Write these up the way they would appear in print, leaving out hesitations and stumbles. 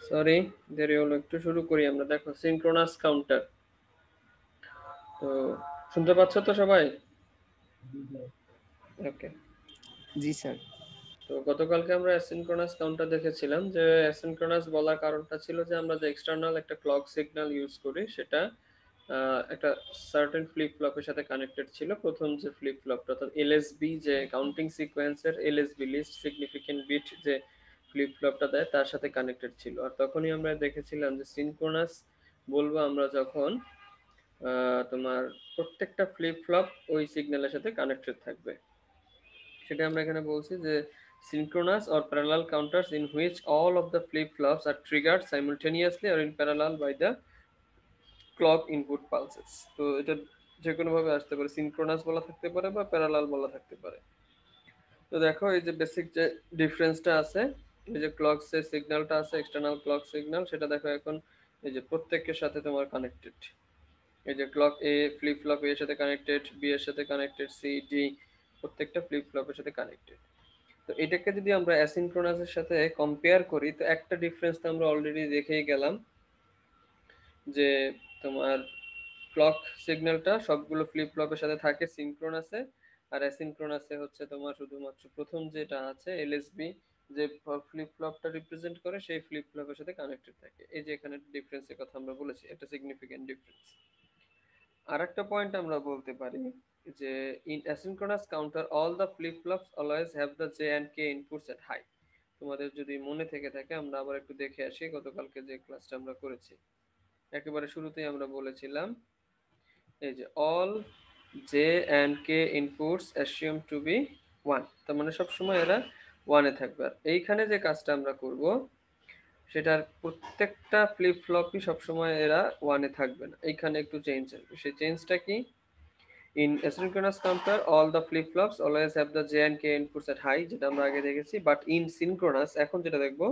Sorry, দেরি হলো একটু। শুরু করি আমরা। দেখো, সিনক্রোনাস কাউন্টার। তো শুনতে পাচ্ছ তো সবাই? ওকে। জি স্যার। তো গতকালকে আমরা অ্যাসিনক্রোনাস কাউন্টার দেখেছিলাম। যে অ্যাসিনক্রোনাস বলার কারণটা ছিল যে আমরা যে এক্সটার্নাল একটা ক্লক সিগন্যাল ইউজ করি সেটা একটা সার্টেন ফ্লিপ ফ্লপের সাথে কানেক্টেড ছিল। প্রথম যে ফ্লিপ ফ্লপটা অর্থাৎ এলএসবি, যে কাউন্টিং সিকোয়েন্সের এলএসবি, লিস্ট সিগনিফিকেন্ট বিট, যে ফ্লিপ ফ্লপটা দেয় তার সাথে কানেক্টেড ছিল। আর তখনই আমরা দেখেছিলাম যে সিনক্রোনাস বলবো আমরা যখন তোমার প্রত্যেকটা ফ্লিপ ফ্লপ ওই সিগন্যালের সাথে কানেক্টেড থাকবে। সেটা আমরা এখানে বলছি যে synchronous or parallel counters in which all of the flip flops are triggered simultaneously or in parallel by the clock input pulses। তো এটা যে কোনো ভাবে আসতে পারে, সিনক্রোনাস বলা থাকতে পারে বা প্যারালাল বলা থাকতে পারে। তো দেখো এই যে বেসিক যে ডিফারেন্সটা আছে, এই যে ক্লক যে সিগন্যালটা আছে এক্সটার্নাল ক্লক সিগন্যাল, সেটা দেখো এখন এই যে প্রত্যেকের সাথে তোমার কানেক্টেড। এই যে ক্লক এ ফ্লিপ ফ্লপ এর সাথে কানেক্টেড, বি এর সাথে কানেক্টেড, সি ডি প্রত্যেকটা ফ্লিপ ফ্লপের সাথে কানেক্টেড। তো এটাকে যদি আমরা অ্যাসিনক্রোনাসের সাথে কম্পেয়ার করি তো একটা ডিফারেন্স তো আমরা অলরেডি দেখেই গেলাম, যে তোমার ক্লক সিগন্যালটা সবগুলো ফ্লিপ ফ্লপের সাথে থাকে সিনক্রোনাসে, আর অ্যাসিনক্রোনাসে হচ্ছে তোমার শুধুমাত্র প্রথম যেটা আছে এলএসবি, যে ফ্লিপ ফ্লপটা রিপ্রেজেন্ট করে সেই ফ্লিপ ফ্লপের সাথে কানেক্টেড থাকে। এই যে এখানে ডিফারেন্সের কথা আমরা বলেছি, একটা সিগনিফিকেন্ট ডিফারেন্স। আর একটা পয়েন্ট আমরা বলতে পারি যে in asynchronous counter all the flip flops always have the J and K inputs at high. তোমাদের যদি মনে থেকে থাকে আমরা আবার একটু দেখে আসি গতকালকে যে ক্লাসটা আমরা করেছি। একেবারে শুরুতেই আমরা বলেছিলাম এই যে all J and K inputs assume to be one, তার মানে সবসময় এরা ওয়ানে থাকবে। আর এইখানে যে কাজটা আমরা করব সেটার প্রত্যেকটা ফ্লিপ ফ্লপই সবসময় এরা ওয়ানে থাকবে না, এইখানে একটু চেঞ্জ আসবে। সেই চেঞ্জটা কি? In asynchronous counter, all the flip flops always have the J and K inputs at high, যেটা আমরা আগে দেখেছি। বাট ইন সিনক্রোনাস এখন যেটা দেখবো,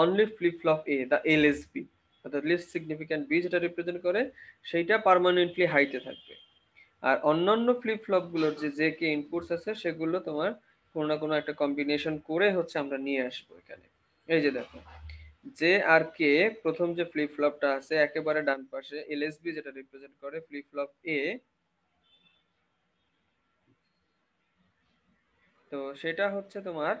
only flip flop A the LSB অর্থাৎ লিস্ট সিগনিফিক্যান্ট বি যেটা রিপ্রেজেন্ট করে সেইটা পার্মানেন্টলি হাইতে থাকবে। আর অন্যান্য ফ্লিপ ফ্লপ গুলোর যে জে কে ইনপুটস আছে সেগুলো তোমার কোনো না কোনো একটা কম্বিনেশন করে হচ্ছে আমরা নিয়ে আসবো এখানে। এই যে দেখো, জে আর কে প্রথম যে ফ্লিপ ফ্লপটা আছে একেবারে ডান পাশে এলএসবি যেটা রিপ্রেজেন্ট করে ফ্লিপ ফ্লপ এ, তো সেটা হচ্ছে তোমার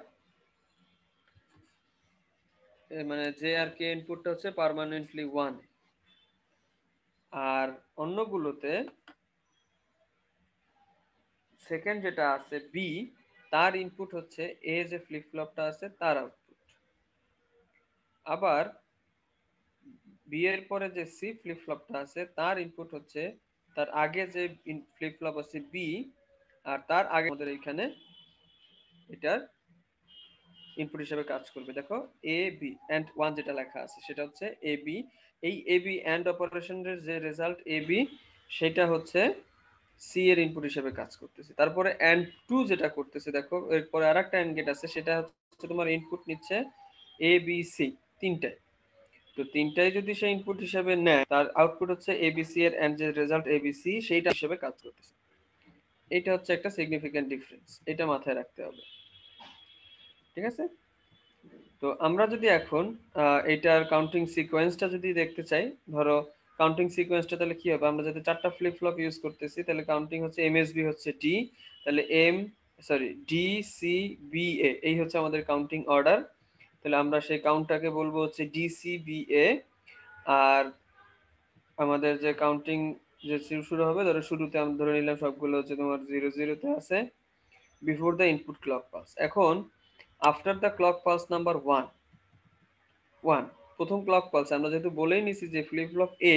মানে জে আর কে ইনপুটটা হচ্ছে পার্মানেন্টলি ওয়ান। আর অন্যগুলোতে সেকেন্ড যেটা আছে বি, তার ইনপুট হচ্ছে এ যে ফ্লিপ ফ্লপটা আছে তার আউটপুট। আবার বি এর পরে যে সি ফ্লিপ ফ্লপটা আছে তার ইনপুট হচ্ছে তার আগে যে ফ্লিপ ফ্লপ আছে বি, আর তার আগে আমাদের এখানে এটার ইনপুট হিসেবে কাজ করবে। দেখো এ বি এন্ড ওয়ান যেটা লেখা আছে সেটা হচ্ছে এ বি। এই এ বি এন্ড অপারেশনের যে রেজাল্ট এ বি সেটা হচ্ছে সি এর ইনপুট হিসেবে কাজ করতেছে। তারপরে এন্ড টু যেটা করতেছে দেখো এরপরে আর একটা এন্ড গেট আছে, সেটা হচ্ছে তোমার ইনপুট নিচ্ছে এ বি সি তিনটায়। তো তিনটায় যদি সে ইনপুট হিসেবে নেয় তার আউটপুট হচ্ছে এবিসি এর এন্ড যে রেজাল্ট এবিসি সেইটা হিসেবে কাজ করতেছে। এটা হচ্ছে একটা সিগনিফিকেন্ট ডিফারেন্স, এটা মাথায় রাখতে হবে। ঠিক আছে? তো আমরা যদি এখন এটার কাউন্টিং সিকোয়েন্সটা যদি দেখতে চাই, ধরো কাউন্টিং সিকোয়েন্সটা তাহলে কি হবে, আমরা যাতে চারটা ফ্লিপ ফ্লপ ইউজ করতেছি তাহলে কাউন্টিং হচ্ছে এমএসবি হচ্ছে ডি, তাহলে ডি সি বি এ, এই হচ্ছে আমাদের কাউন্টিং অর্ডার। তাহলে আমরা সেই কাউন্টটাকে বলবো হচ্ছে ডি সি বি এ। আর আমাদের যে কাউন্টিং যে শুরু হবে, ধরো শুরুতে আমরা ধরে নিলাম সবগুলো হচ্ছে তোমার 0 0-তে আছে before the input clock pulse. এখন after the clock pulse number 1, প্রথম ক্লক পালস আমরা যেহেতু বলেই নিছি যে ফ্লিপ ফ্লপ এ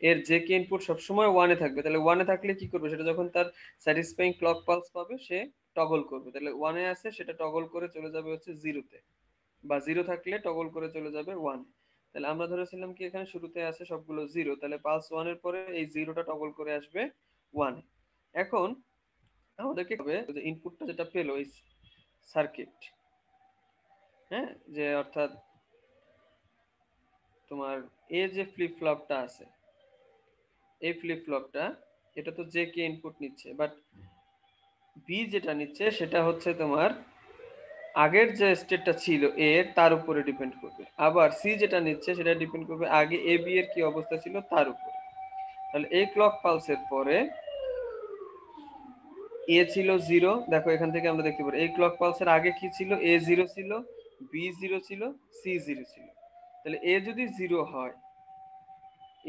এর যে কে ইনপুট সবসময় ওয়ানে থাকবে, তাহলে ওয়ানে থাকলে কি করবে, সেটা যখন তার স্যাটিসফাইং ক্লক পালস পাবে সে টগল করবে। তাহলে ওয়ানে আছে সেটা টগল করে চলে যাবে হচ্ছে জিরোতে, বা জিরো থাকলে টগল করে চলে যাবে ওয়ানে। তাহলে আমরা ধরেছিলাম কি এখানে শুরুতে আছে সবগুলো জিরো, তাহলে পালস ওয়ানের পরে এই জিরোটা টগল করে আসবে ওয়ানে। এখন আমাদেরকে হবে যে ইনপুটটা যেটা পেলো এই সার্কিট, হ্যাঁ, যে অর্থাৎ তোমার এ যে ফ্লিপ ফ্লপটা আছে এই ফ্লিপ ফ্লপটা এটা তো জে কে ইনপুট নিচ্ছে, বাট বি যেটা নিচ্ছে সেটা হচ্ছে তোমার আগের যে স্টেটটা ছিল এ তার উপরে ডিপেন্ড করবে, আবার সি যেটা নিচ্ছে সেটা ডিপেন্ড করবে আগে এ বি এর কি অবস্থা ছিল তার উপরে। তাহলে এই ক্লক পালসের পরে এ ছিল 0, দেখো এখান থেকে আমরা দেখতে পারি এই ক্লক পালসের আগে কি ছিল, এ 0 ছিল, বি 0 ছিল, সি 0 ছিল। তাহলে এ যদি 0 হয়,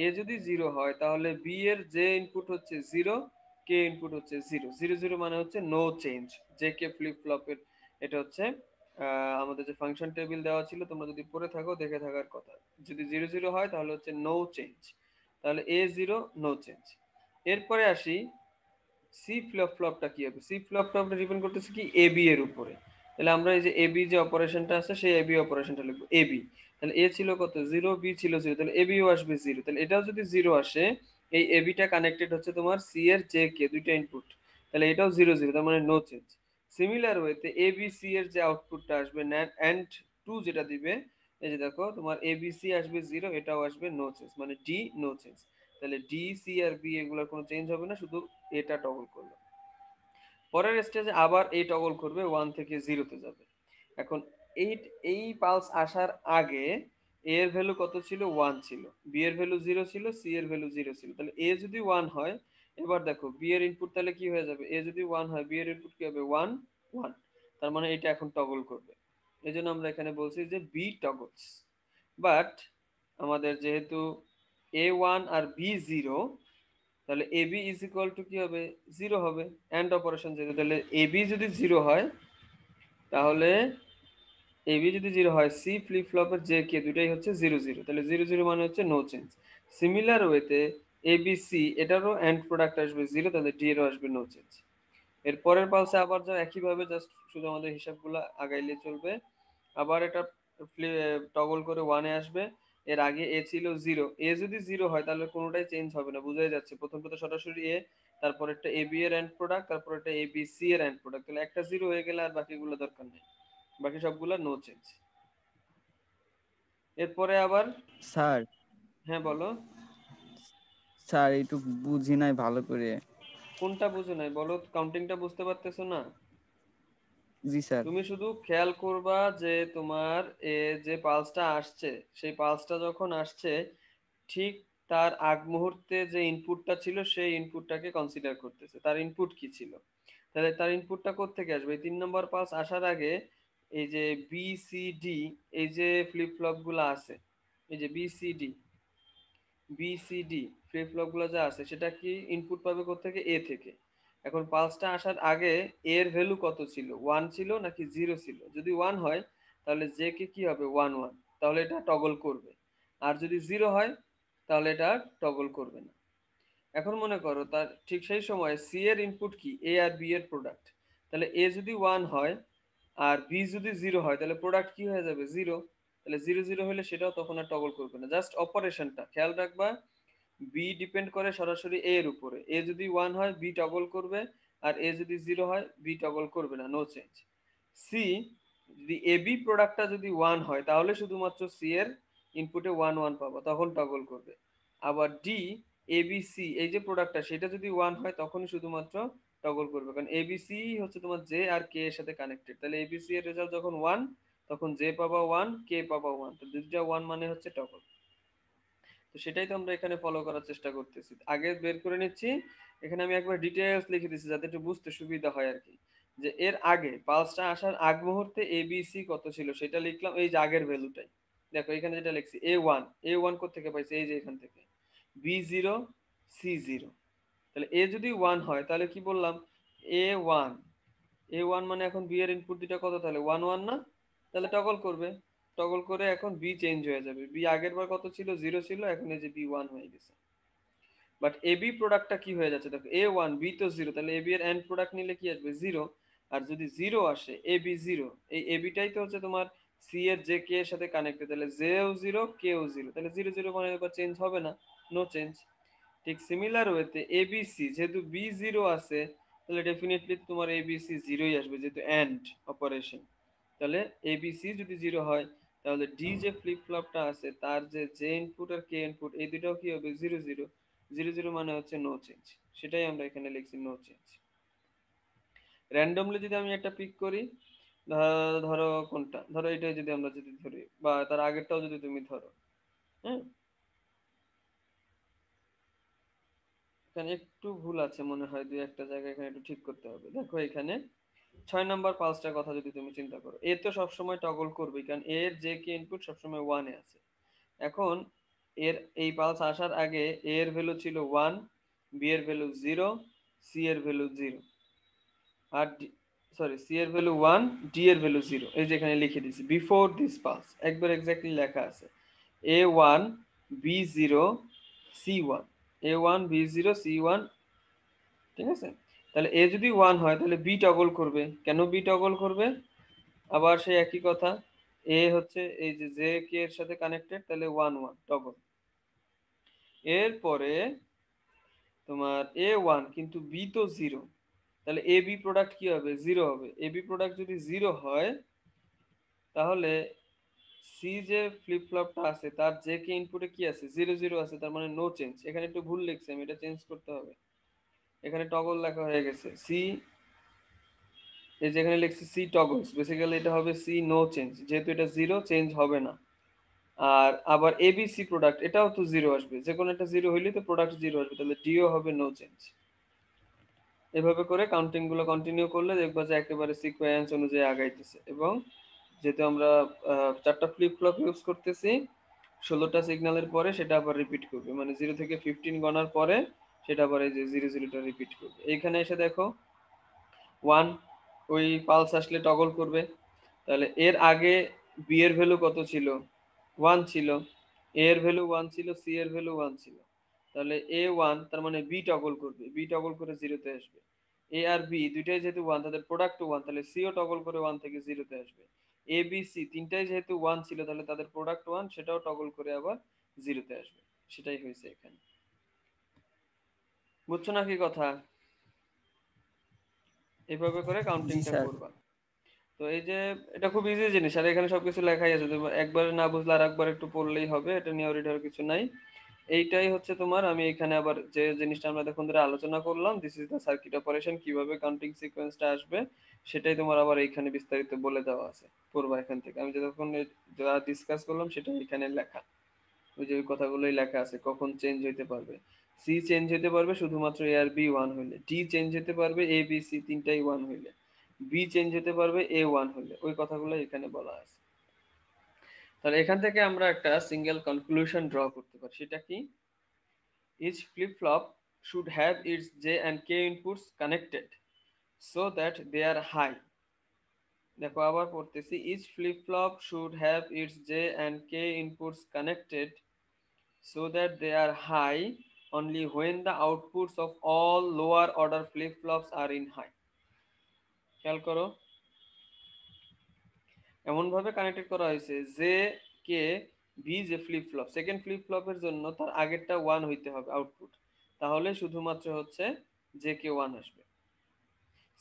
এ যদি 0 হয় তাহলে বি এর যে ইনপুট হচ্ছে 0, কে ইনপুট হচ্ছে 0, 0 0 মানে হচ্ছে no change. J K flip ফ্লপের এটা হচ্ছে আমাদের যে ফাংশন টেবিল দেওয়া ছিল, তোমরা যদি পড়ে থাকো দেখে থাকার কথা, যদি 0 0 হয় তাহলে হচ্ছে নো চেঞ্জ, তাহলে এ 0 নো চেঞ্জ। এরপরে আসি সি ফ্লপ ফ্লপটা কি হবে, সি ফ্লপ ফ্লপটা ডিপেন্ড করতেছে কি এ বি এর উপরে। তাহলে আমরা এই যে এ বি যে অপারেশনটা আছে সেই এ বি অপারেশনটা লিখবো এ বি। তাহলে এ ছিল কত 0, বি ছিল 0, তাহলে এ বিও আসবে 0। তাহলে এটাও যদি 0 আসে, এই এ বিটা কানেক্টেড হচ্ছে তোমার সি এর জে কে দুইটা ইনপুট, তাহলে এটাও 0 0, তার মানে নো চেঞ্জ। সিমিলার ওয়েতে এ বি সি এর যে আউটপুটটা আসবে এন্ড টু যেটা দিবে, এই যে দেখো তোমার এ বি সি আসবে 0, এটাও আসবে নো চেঞ্জ, মানে ডি নো চেঞ্জ। তাহলে ডি সি আর বি এগুলোর কোনো চেঞ্জ হবে না, শুধু এটা টগল করলো। পরের স্টেজে আবার এই টগল করবে 1 থেকে 0 তে যাবে। এখন এই এই পালস আসার আগে এ এর ভ্যালু কত ছিল, 1 ছিল, বি এর ভ্যালু 0 ছিল, সি এর ভ্যালু 0 ছিল। তাহলে এ যদি 1 হয়, এবার দেখো বি এর ইনপুট তাহলে কি হয়ে যাবে, এ যদি 1 হয় বি এর ইনপুট কি হবে 1 1, তার মানে এটা এখন টগল করবে। এজন্য আমরা এখানে বলছি যে বি টগলস। বাট আমাদের যেহেতু এ 1 আর বি 0, তাহলে A B is equal to কি হবে 0 হবে, এন্ড অপারেশন 0। তাহলে এ বি যদি 0 হয় তাহলে এ বি যদি 0 হয়, সি ফ্লিপ ফ্লপের যে কে দুটাই হচ্ছে 0 0, তাহলে 0 0 মানে হচ্ছে নো চেঞ্জ। সিমিলার ওয়েতে এ বি সি এটারও এন্ড প্রোডাক্ট আসবে 0, তাহলে ডি এরও আসবে নো চেঞ্জ। এর পরের পালসে আবার যা একইভাবে জাস্ট শুধু আমাদের হিসাবগুলো আগাইলে চলবে। আবার এটা টগল করে 1 এ আসবে, এর আগে এ ছিল 0, এ যদি 0 হয় তাহলে কোনোটাই চেঞ্জ হবে না, বোঝাই যাচ্ছে প্রথমটা সরাসরি এ, তারপর একটা এ বি এর এন্ড প্রোডাক্ট, তারপর একটা এ বি সি এর এন্ড প্রোডাক্ট, তাহলে একটা 0 হয়ে গেলে আর বাকিগুলো দরকার নেই, বাকি সবগুলো নো চেঞ্জ। এরপরে আবার স্যার, হ্যাঁ বলো। স্যার একটু বুঝি নাই ভালো করে। কোনটা বুঝো নাই বলো, কাউন্টিংটা বুঝতে পারতেছো না? জি স্যার। তুমি শুধু খেয়াল করবা যে তোমার যে পালসটা আসছে, সেই পালসটা যখন আসছে ঠিক তার আগ মুহূর্তে যে ইনপুটটা ছিল সেই ইনপুটটাকে কনসিডার করতেছে, তার ইনপুট কি ছিল। তাহলে তার ইনপুটটা কোত্থেকে আসবে, এই 3 নম্বর পালস আসার আগে এই যে বি সি ডি, এই যে ফ্লিপ ফ্লপ গুলো আছে, এই যে B C D, B C D flip flop গুলো যা আছে সেটা কি ইনপুট পাবে কোত্থেকে, এ থেকে। এখন পালসটা আসার আগে এর ভ্যালু কত ছিল, 1 ছিল নাকি 0 ছিল, যদি 1 হয় তাহলে জে কে কি হবে 1 1, তাহলে এটা টগল করবে। আর যদি 0 হয় তাহলে এটা টগল করবে না। এখন মনে করো তার ঠিক সেই সময় সি এর ইনপুট কি, এ আর বি এর প্রোডাক্ট, তাহলে এ যদি 1 হয় আর বি যদি 0 হয় তাহলে প্রোডাক্ট কি হয়ে যাবে 0, তাহলে 0 0 হলে সেটাও তখন আর টগল করবে না। জাস্ট অপারেশনটা খেয়াল রাখবা, বি ডিপেন্ড করে সরাসরি এ এর উপরে, এ যদি 1 হয় বি টগল করবে, আর এ যদি 0 হয় বি টগল করবে না, নো চেঞ্জ। সি যদি এ বি প্রোডাক্টটা যদি 1 হয় তাহলে শুধুমাত্র সি এর ইনপুটে 1 1 পাবো, তখন টগল করবে। আবার ডি এ বি সি এই যে প্রোডাক্টটা সেটা যদি 1 হয় তখনই শুধুমাত্র টগল করবে, কারণ এ বি সি হচ্ছে তোমার জে আর কে এর সাথে কানেক্টেড, তাহলে এ বি সি এর রেজাল্ট যখন 1 তখন জে পাবা 1, কে পাবা 1, তো দুইটা 1 মানে হচ্ছে টগল। তো সেটাই তো আমরা এখানে ফলো করার চেষ্টা করতেছি, আগে বের করে নিচ্ছি। এখানে আমি একবার ডিটেইলস লিখে দিচ্ছি যাতে একটু বুঝতে সুবিধা হয় আর কি, যে এর আগে পালসটা আসার আগ মুহূর্তে এ বি সি কত ছিল সেটা লিখলাম, এই যে আগের ভ্যালুটাই। দেখো এখানে যেটা লিখছি এ ওয়ান কোত্থেকে পাইছি, এই যে এখান থেকে, বি জিরো, সি জিরো। তাহলে এ যদি 1 হয় তাহলে কি বললাম, এ 1, এ 1 মানে এখন বি এর ইনপুট দুটা কত, তাহলে 1 1 না, তাহলে টগল করবে। টগল করে এখন বি চেঞ্জ হয়ে যাবে, বি আগের বার কত ছিল 0 ছিল, এখন এই যে বি 1 হয়ে গেছে। বাট এ বি প্রোডাক্টটা কি হয়ে যাচ্ছে দেখো, এ 1 বি তো 0, তাহলে এ বি এর এন্ড প্রোডাক্ট নিলে কি আসবে 0। আর যদি 0 আসে এ বি 0, এই এ বিটাই তো হচ্ছে তোমার সি এর যে কে এর সাথে কানেক্টেড, তাহলে জেও 0 কেও 0, তাহলে 0 0 মানে এবার চেঞ্জ হবে না, নো চেঞ্জ। ঠিক সিমিলার ওয়েতে এবিসি যেহেতু বি 0 আছে, তাহলে ডেফিনেটলি তোমার এবিসি 0ই আসবে যেহেতু এন্ড অপারেশন। তাহলে এবিসি যদি 0 হয় তাহলে ডি যে ফ্লিপ ফ্লপটা আছে তার যে জে ইনপুট আর কে ইনপুট এই দুটাও কি হবে 0 0, 0 0 মানে হচ্ছে নো চেঞ্জ, সেটাই আমরা এখানে লিখছি নো চেঞ্জ। র্যান্ডমলি যদি আমি একটা পিক করি, ধরো কোনটা, ধরো এটাই যদি আমরা যদি ধরি, বা তার আগেরটাও যদি তুমি ধরো, হ্যাঁ, এখানে একটু ভুল আছে মনে হয়, দুই একটা জায়গায় এখানে একটু ঠিক করতে হবে। দেখো এখানে 6 নম্বর পালসটার কথা যদি তুমি চিন্তা করো, এ তো সবসময় টগল করবে, কারণ এর যে কি ইনপুট সবসময় ওয়ানে আছে। এখন এর এই পালস আসার আগে এ এর ভ্যালু ছিল 1, বি এর ভ্যালু 0, সি এর ভ্যালু 0, আর সরি সি এর ভ্যালু 1, ডি এর ভ্যালু 0। এই যে এখানে লিখে দিয়েছি বিফোর দিস পালস, একবার এক্স্যাক্টলি লেখা আছে A1 B0 C1, A1 B0 C1। ঠিক আছে, তাহলে এ যদি 1 হয় তাহলে বি টগল করবে। কেন বি টগল করবে? আবার সেই একই কথা, এ হচ্ছে এই যে জে কে এর সাথে কানেক্টেড, তাহলে 1 1 টগল। এরপরে তোমার A1 কিন্তু বি তো 0, তাহলে এ বি প্রোডাক্ট কি হবে? 0 হবে। এ বি প্রোডাক্ট যদি 0 হয় তাহলে সি যে ফ্লিপ ফ্লপটা আছে তার যে কে ইনপুটে কি আছে? 0 0 আছে, তার মানে নো চেঞ্জ। এখানে একটু ভুল লিখছি আমি, এটা চেঞ্জ করতে হবে। এখানে টগল লেখা হয়ে গেছে সি, এই যেখানে লিখছি সি টগলস, বেসিক্যালি এটা হবে সি নো চেঞ্জ, যেহেতু এটা 0 চেঞ্জ হবে না। আর আবার এবিসি প্রোডাক্ট, এটাও তো 0 আসবে, যে কোনো একটা 0 হইলে তো প্রোডাক্ট 0 আসবে, তাহলে ডিও হবে নো চেঞ্জ। এভাবে করে কাউন্টিং গুলো কন্টিনিউ করলে দেখবা যে একেবারে সিকোয়েন্স অনুযায়ী আগাইতেছে। এবং যেহেতু আমরা 4টা ফ্লিপ ফ্লপ ইউজ করতেছি, 16টা সিগন্যালের পরে সেটা আবার রিপিট করবে, মানে 0 থেকে 15 গণার পরে সেটা আবার এই যে 0 0টা রিপিট করবে। এইখানে এসে দেখো 1, ওই পালস আসলে টগল করবে। তাহলে এর আগে বি এর ভ্যালু কত ছিল? 1 ছিল। এ এর ভ্যালু 1 ছিল, সি এর ভ্যালু 1 ছিল। তাহলে এ 1, তার মানে বি টগল করবে, বি টগল করে 0 তে আসবে। এ আর বি দুইটাই যেহেতু 1, তাদের প্রোডাক্ট 1, তাহলে সিও টগল করে 1 থেকে 0 তে আসবে। এ বি সি তিনটাই যেহেতু 1 ছিল, তাহলে তাদের প্রোডাক্ট 1, সেটাও টগল করে আবার 0 তে আসবে। সেটাই হয়েছে এখানে। বুঝছো না কি কথা? এভাবে করে জি কাউন্টিংটা স্যার। করবা। তো এই যে এটা খুব ইজি জিনিস, আর এখানে সবকিছু লেখাই আছে, তুমি একবার না বুঝলে আর একবার একটু পড়লেই হবে, এটা নিয়ে ওর কিছু নাই। এইটাই হচ্ছে তোমার, আমি এখানে আবার যে জিনিসটা আমরা দেখুন ধরে আলোচনা করলাম, this is the circuit operation, কিভাবে কাউন্টিং সিকোয়েন্সটা আসবে, সেটাই তোমার আবার এইখানে বিস্তারিত বলে দেওয়া আছে। পড়বা এখান থেকে, আমি যতক্ষণ যা ডিসকাস করলাম সেটাই এখানে লেখা। ওই যে ওই কথাগুলোই লেখা আছে, কখন চেঞ্জ হইতে পারবে। সি চেঞ্জ হইতে পারবে শুধুমাত্র এ আর বি 1 হইলে, ডি চেঞ্জ হতে পারবে এ বি সি তিনটাই 1 হইলে, বি চেঞ্জ হতে পারবে এ 1 হইলে। ওই কথাগুলো এখানে বলা আছে। তাহলে এখান থেকে আমরা একটা সিঙ্গেল কনক্লুশন ড্র করতে পারি, সেটা কি? Each flip-flop should have its J and K inputs connected so that they are high. দেখো আবার পড়তেছি, each flip-flop should have its J and K inputs connected so that they are high only when the outputs of all lower order flip-flops are in high. খেয়াল করো, এমন ভাবে connected করা হয়েছে যে কে বি যে ফ্লিপ ফ্লপ, সেকেন্ড ফ্লিপ ফ্লপের জন্য তার আগেরটা 1 হইতে হবে আউটপুট, তাহলে শুধুমাত্র হচ্ছে যে কে 1 আসবে।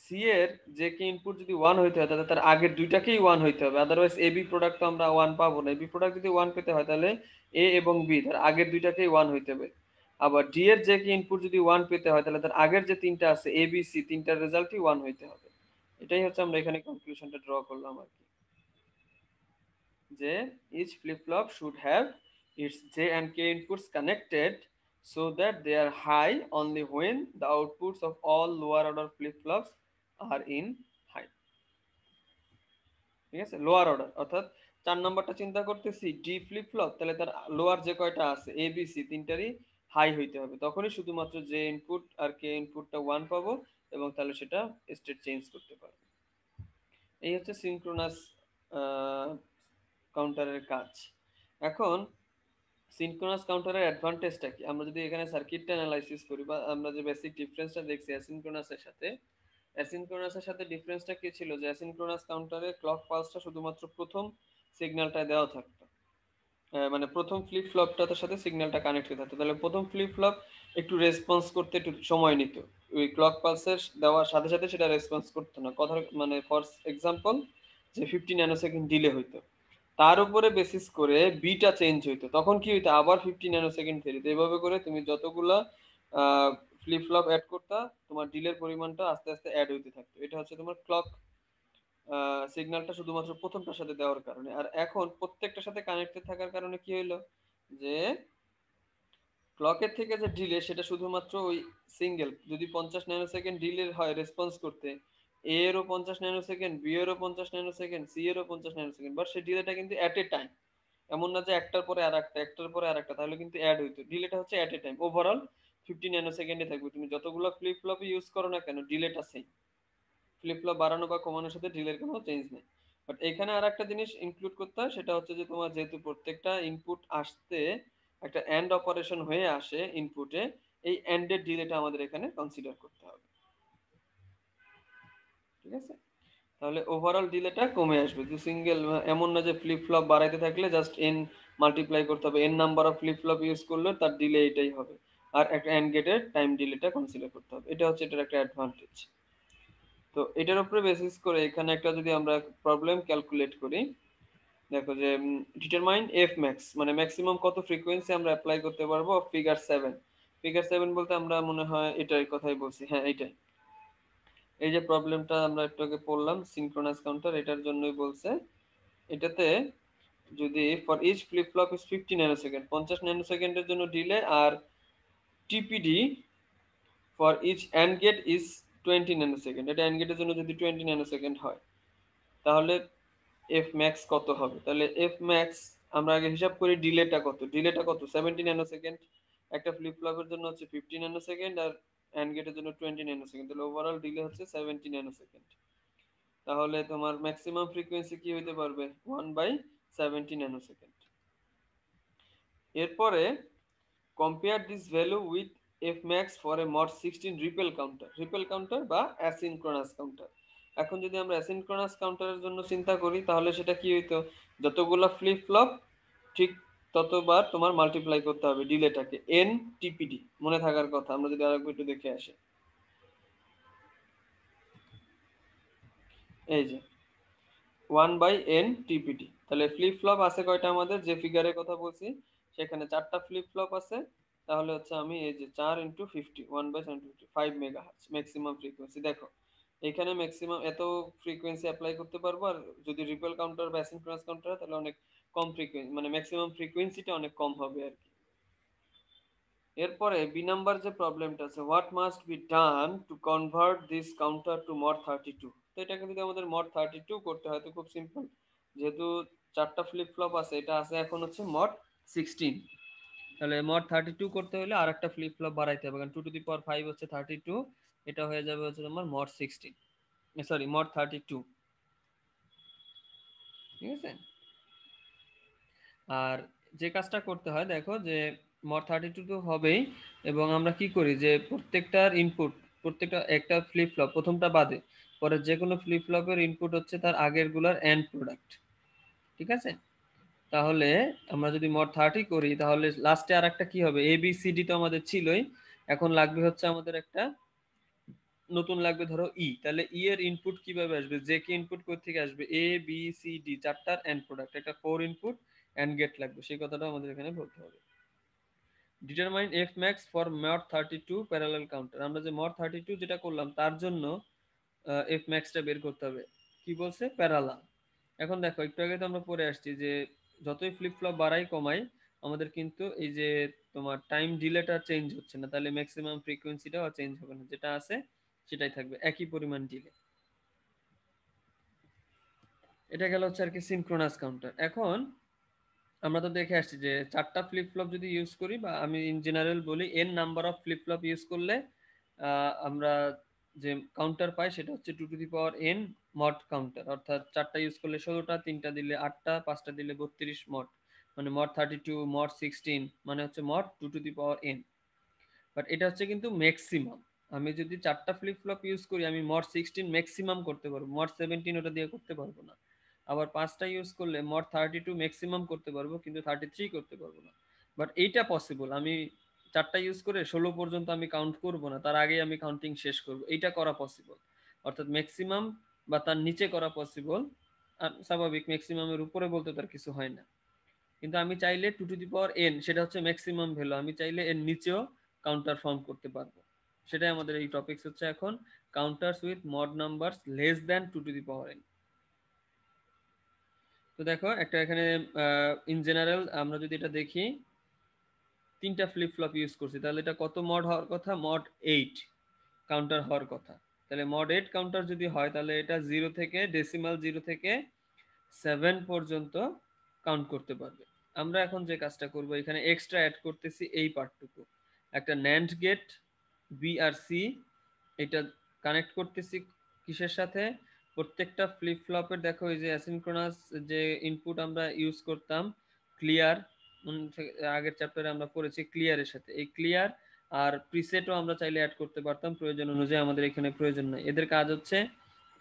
সি এর যে কে ইনপুট যদি 1 হইতে হয় তাহলে তার আগের দুইটাকেই 1 হইতে হবে, আদারওয়াইজ এ বি প্রোডাক্ট তো আমরা 1 পাবো না। এ বি প্রোডাক্ট যদি 1 পেতে হয় তাহলে এ এবং বি তার আগের দুইটাকেই 1 হইতে হবে। আবার ডি এর যে কে ইনপুট যদি 1 পেতে হয় তাহলে তার আগের যে তিনটা আছে এ বি সি তিনটার রেজাল্টই 1 হইতে হবে। এটাই হচ্ছে আমরা এখানে কনক্লুশনটা ড্র করলাম আর কি, যে each flip-flop should have its J and K inputs connected so that they are high only when the outputs of all lower order flip-flops are in high. ঠিক আছে, লোয়ার অর্ডার অর্থাৎ 4 নম্বরটা চিন্তা করতেছি ডি ফ্লিপ ফ্লপ, তাহলে তার lower যে কয়টা আছে এ বি সি তিনটারই হাই হইতে হবে, তখনই শুধুমাত্র যে ইনপুট আর কে ইনপুটটা 1 পাবো, এবং তাহলে সেটা স্টেট চেঞ্জ করতে পারবে। এই হচ্ছে সিনক্রোনাস কাউন্টারের কাজ। এখন সিনক্রোনাস কাউন্টারের অ্যাডভান্টেজটা কি? আমরা যদি এখানে সার্কিটটা অ্যানালাইসিস করি, বা আমরা যে বেসিক ডিফারেন্সটা দেখছি অ্যাসিনক্রোনাসের সাথে, অ্যাসিনক্রোনাসের সাথে ডিফারেন্সটা কি ছিল? যে অ্যাসিনক্রোনাস কাউন্টারে ক্লক পালসটা শুধুমাত্র প্রথম সিগন্যালটা দেওয়া থাকতো, মানে প্রথম ফ্লিপ ফ্লপটার সাথে সিগন্যালটা কানেক্ট হয়ে থাকতো, তাহলে প্রথম ফ্লিপ ফ্লপ একটু রেসপন্স করতে একটু সময় নিত, ওই ক্লক পালসের দেওয়ার সাথে সাথে সেটা রেসপন্স করতো না। কথা মানে ফর এক্সাম্পল যে 50 ন্যানোসেকেন্ড ডিলে হইতো, তার উপরে বেসিস করে বিটা চেঞ্জ হইতো, তখন কি হইতো? আবার 50 ন্যানোসেকেন্ড ফেরিত। এভাবে করে তুমি যতগুলা ফ্লিপ ফ্লপ অ্যাড করতা, তোমার ডিলের পরিমাণটা আস্তে আস্তে অ্যাড হইতে থাকতো। এটা হচ্ছে তোমার ক্লক সিগন্যালটা শুধুমাত্র প্রথমটার সাথে দেওয়ার কারণে। আর এখন প্রত্যেকটার সাথে কানেক্টেড থাকার কারণে কি হইলো, যে ক্লকের থেকে যে ডিলে সেটা শুধুমাত্র ওই সিঙ্গেল, যদি 50 ন্যানো সেকেন্ড ডিলে হয় রেসপন্স করতে, এ এরও 50 ন্যানো সেকেন্ড, বি এরও 50 ন্যানো সেকেন্ড, সি এরও 50 ন্যানো সেকেন্ড, বাট সেই ডিলেটা কিন্তু অ্যাট এ টাইম, এমন না যে একটার পরে আর একটা, একটার পরে আর একটা, তাহলে কিন্তু অ্যাড হইতো। ডিলেটা হচ্ছে at a time, overall 50 nano সেকেন্ডে থাকবে। তুমি যতগুলো ফ্লিপ ফ্লপ ইউজ করো না কেন, ডিলেটা সেম, ফ্লিপ ফ্লপ বাড়ানো বা কমানোর সাথে ডিলের কোনো চেঞ্জ নেই। বাট এখানে আর একটা জিনিস ইনক্লুড করতে হয়, সেটা হচ্ছে যে তোমার যেহেতু প্রত্যেকটা ইনপুট আসতে একটা এন্ড অপারেশন হয়ে আসে ইনপুটে, এই এন্ডের ডিলেটা আমাদের এখানে কনসিডার করতে হবে। ঠিক আছে, তাহলে ওভারঅল ডিলেটা কমে আসবে। যে সিঙ্গেল, এমন না যে ফ্লিপ ফ্লপ বাড়াইতে থাকলে জাস্ট এন মাল্টিপ্লাই করতে হবে, N number of flip flop use করলে তার ডিলে এটাই হবে, আর একটা এন্ড গেটের টাইম ডিলেটা কনসিডার করতে হবে। এটা হচ্ছে এটার একটা অ্যাডভান্টেজ। তো এটার উপরে বেসিস করে এখানে একটা যদি আমরা প্রবলেম ক্যালকুলেট করি, দেখো যে ডিটারমাইন এফ ম্যাক্স, মানে ম্যাক্সিমাম কত ফ্রিকোয়েন্সি আমরা অ্যাপ্লাই করতে পারবো ফিগার 7। ফিগার 7 বলতে আমরা মনে হয় এটার কথাই বলছি, হ্যাঁ এইটাই। এই যে প্রবলেমটা আমরা একটু আগে পড়লাম সিনক্রোনাস কাউন্টার, এটার জন্যই বলছে। এটাতে যদি for each flip flop is 50 nano second, 50 nano সেকেন্ডের জন্য ডিলে, আর TPD for each and gate is 20 nano second, এটা অ্যান্ড গেটের জন্য যদি 20 ন্যানো সেকেন্ড হয়, তাহলে এফ ম্যাক্স কত হবে? তাহলে এফ ম্যাক্স আমরা আগে হিসাব করি ডিলেটা কত 70 ন্যানো সেকেন্ড, একটা ফ্লিপ ফ্লপের জন্য হচ্ছে 50 ন্যানো সেকেন্ড, আর অ্যান্ড গেটের জন্য 20 ন্যানো সেকেন্ড, তাহলে ওভারঅল ডিলে হচ্ছে 70 ন্যানো সেকেন্ড। তাহলে তোমার ম্যাক্সিমাম ফ্রিকোয়েন্সি কি হইতে পারবে 1/70 ন্যানো সেকেন্ড। এরপরে compare this value with F max for a mod 16 repel counter বা অ্যাসিনক্রোনাস কাউন্টার। এখন যদি আমরা অ্যাসিনক্রোনাস কাউন্টারের জন্য চিন্তা করি, তাহলে সেটা কি হইতো, যতগুলো ফ্লিপ ফ্লপ ঠিক ততবার তোমার মাল্টিপ্লাই করতে হবে ডিলেটাকে, এন টিপিডি মনে থাকার কথা। আমরা যদি আরেকবার একটু দেখে আসি, এই যে 1/n টিপিডি। তাহলে ফ্লিপ ফ্লপ আছে কয়টা আমাদের, যে ফিগারের কথা বলছি সেখানে 4টা ফ্লিপ ফ্লপ আছে। তাহলে হচ্ছে আমি এই যে 4 × 50, 1/750, 5 মেগাহার্টজ ম্যাক্সিমাম ফ্রিকোয়েন্সি। দেখো এখানে ম্যাক্সিমাম এত ফ্রিকোয়েন্সি অ্যাপ্লাই করতে পারবো, আর যদি রিপেল কাউন্টার বা অ্যাসিনক্রোনাস কাউন্টার তাহলে অনেক কম ফ্রিকোয়েন্সি, মানে ম্যাক্সিমাম ফ্রিকোয়েন্সিটা অনেক কম হবে আর কি। এরপরে বি নাম্বার যে প্রবলেমটা আছে, what must be done to convert this counter to mod 32। তো এটাকে যদি আমাদের মড 32 করতে হয় তো খুব সিম্পল, যেহেতু 4টা ফ্লিপ ফ্লপ আছে, এটা আছে এখন হচ্ছে মড 16, তাহলে মড 32 করতে হলে আর একটা ফ্লিপ ফ্লপ বাড়াইতে হবে, কারণ 2 টু দি পাওয়ার 5 হচ্ছে 32, এটা হয়ে যাবে হচ্ছে তোমার মড 16, সরি মড 32। ঠিক আছে, আর যে কাজটা করতে হয় দেখো যে মড 32 তো হবেই, এবং আমরা কি করি যে প্রত্যেকটার ইনপুট, প্রত্যেকটা একটা ফ্লিপ ফ্লপ প্রথমটা বাদে পরে যে কোনো ফ্লিপ ফ্লপের ইনপুট হচ্ছে তার আগের গুলার এন্ড প্রোডাক্ট। ঠিক আছে, তাহলে আমরা যদি মড 30 করি তাহলে লাস্টে আর একটা কি হবে, এ বি সি ডি তো আমাদের ছিলই, এখন লাগবে হচ্ছে আমাদের একটা নতুন লাগবে ধরো ই। তাহলে ই এর ইনপুট কিভাবে আসবে, যে কি ইনপুট কোথা থেকে আসবে, এ বি সি ডি চারটার এন্ড প্রোডাক্ট, একটা 4 ইনপুট এন্ড গেট লাগবে, সেই কথাটা আমাদের এখানে বলতে হবে। Determine F max for mod 32 parallel counter, আমরা যে মড 32 যেটা করলাম তার জন্য এফ ম্যাক্সটা বের করতে হবে, কি বলছে প্যারালাল। এখন দেখো একটু আগে তো আমরা পড়ে আসছি যে যতই ফ্লিপ ফ্লপ বাড়াই কমাই আমাদের কিন্তু এই যে তোমার টাইম ডিলেটা চেঞ্জ হচ্ছে না, তাহলে ম্যাক্সিমাম ফ্রিকোয়েন্সিটাও চেঞ্জ হবে না, যেটা আছে সেটাই থাকবে, একই পরিমাণ ডিলে। এটা গেল হচ্ছে আর কি সিনক্রোনাস কাউন্টার। এখন আমরা তো দেখে আসছি যে 4টা ফ্লিপ ফ্লপ যদি ইউজ করি, বা আমি ইন জেনারেল বলি N number of flip flop use করলে আমরা যে কাউন্টার পাই সেটা হচ্ছে 2 to the power n mod counter, অর্থাৎ 4টা ইউজ করলে 16টা, 3টা দিলে 8টা, 5টা দিলে 32 মড, মানে মড 32 মড 16 মানে হচ্ছে mod 2 to the power n। But এটা হচ্ছে কিন্তু ম্যাক্সিমাম, আমি যদি 4টা ফ্লিপ ফ্লপ ইউজ করি আমি মড 16 ম্যাক্সিমাম করতে পারবো, মড 17 ওটা দিয়ে করতে পারবো না। আবার 5টা ইউজ করলে মড 32 ম্যাক্সিমাম করতে পারবো, কিন্তু 33 করতে পারবো না। বাট এইটা পসিবল, আমি 4টা ইউজ করে 16 পর্যন্ত আমি কাউন্ট করব না, তার আগে আমি কাউন্টিং শেষ করব, এইটা করা পসিবল। অর্থাৎ ম্যাক্সিমাম বা তার নিচে করা পসিবল, আর স্বাভাবিক ম্যাক্সিমামের উপরে বলতে তার কিছু হয় না। কিন্তু আমি চাইলে 2 টু দি পাওয়ার n, সেটা হচ্ছে ম্যাক্সিমাম ভ্যালু, আমি চাইলে এর নিচেও কাউন্টার ফর্ম করতে পারবো। সেটাই আমাদের এই টপিকস হচ্ছে এখন, counters with mod numbers less than 2 to the power n। তো দেখো একটা এখানে ইন জেনারেল আমরা যদি এটা দেখি, 3টা ফ্লিপ ফ্লপ ইউজ করছি, তাহলে এটা কত মড হওয়ার কথা? মড 8 কাউন্টার হওয়ার কথা। তাহলে মড 8 কাউন্টার যদি হয় তাহলে এটা 0 থেকে ডেসিমাল 0 থেকে 7 পর্যন্ত কাউন্ট করতে পারবে। আমরা এখন যে কাজটা করব, এখানে এক্সট্রা অ্যাড করতেছি এই পার্টটুকু, একটা ন্যান্ড গেট বিআরসি, এটা কানেক্ট করতেছি কিসের সাথে? প্রত্যেকটা ফ্লিপ ফ্লপের দেখো এই যে অ্যাসিনক্রোনাস যে ইনপুট আমরা ইউজ করতাম ক্লিয়ার, আগের চ্যাপ্টারে আমরা পড়েছি ক্লিয়ারের সাথে, এই ক্লিয়ার আর প্রিসেটও আমরা চাইলে অ্যাড করতে পারতাম প্রয়োজন অনুযায়ী, আমাদের এখানে প্রয়োজন নাই। এদের কাজ হচ্ছে,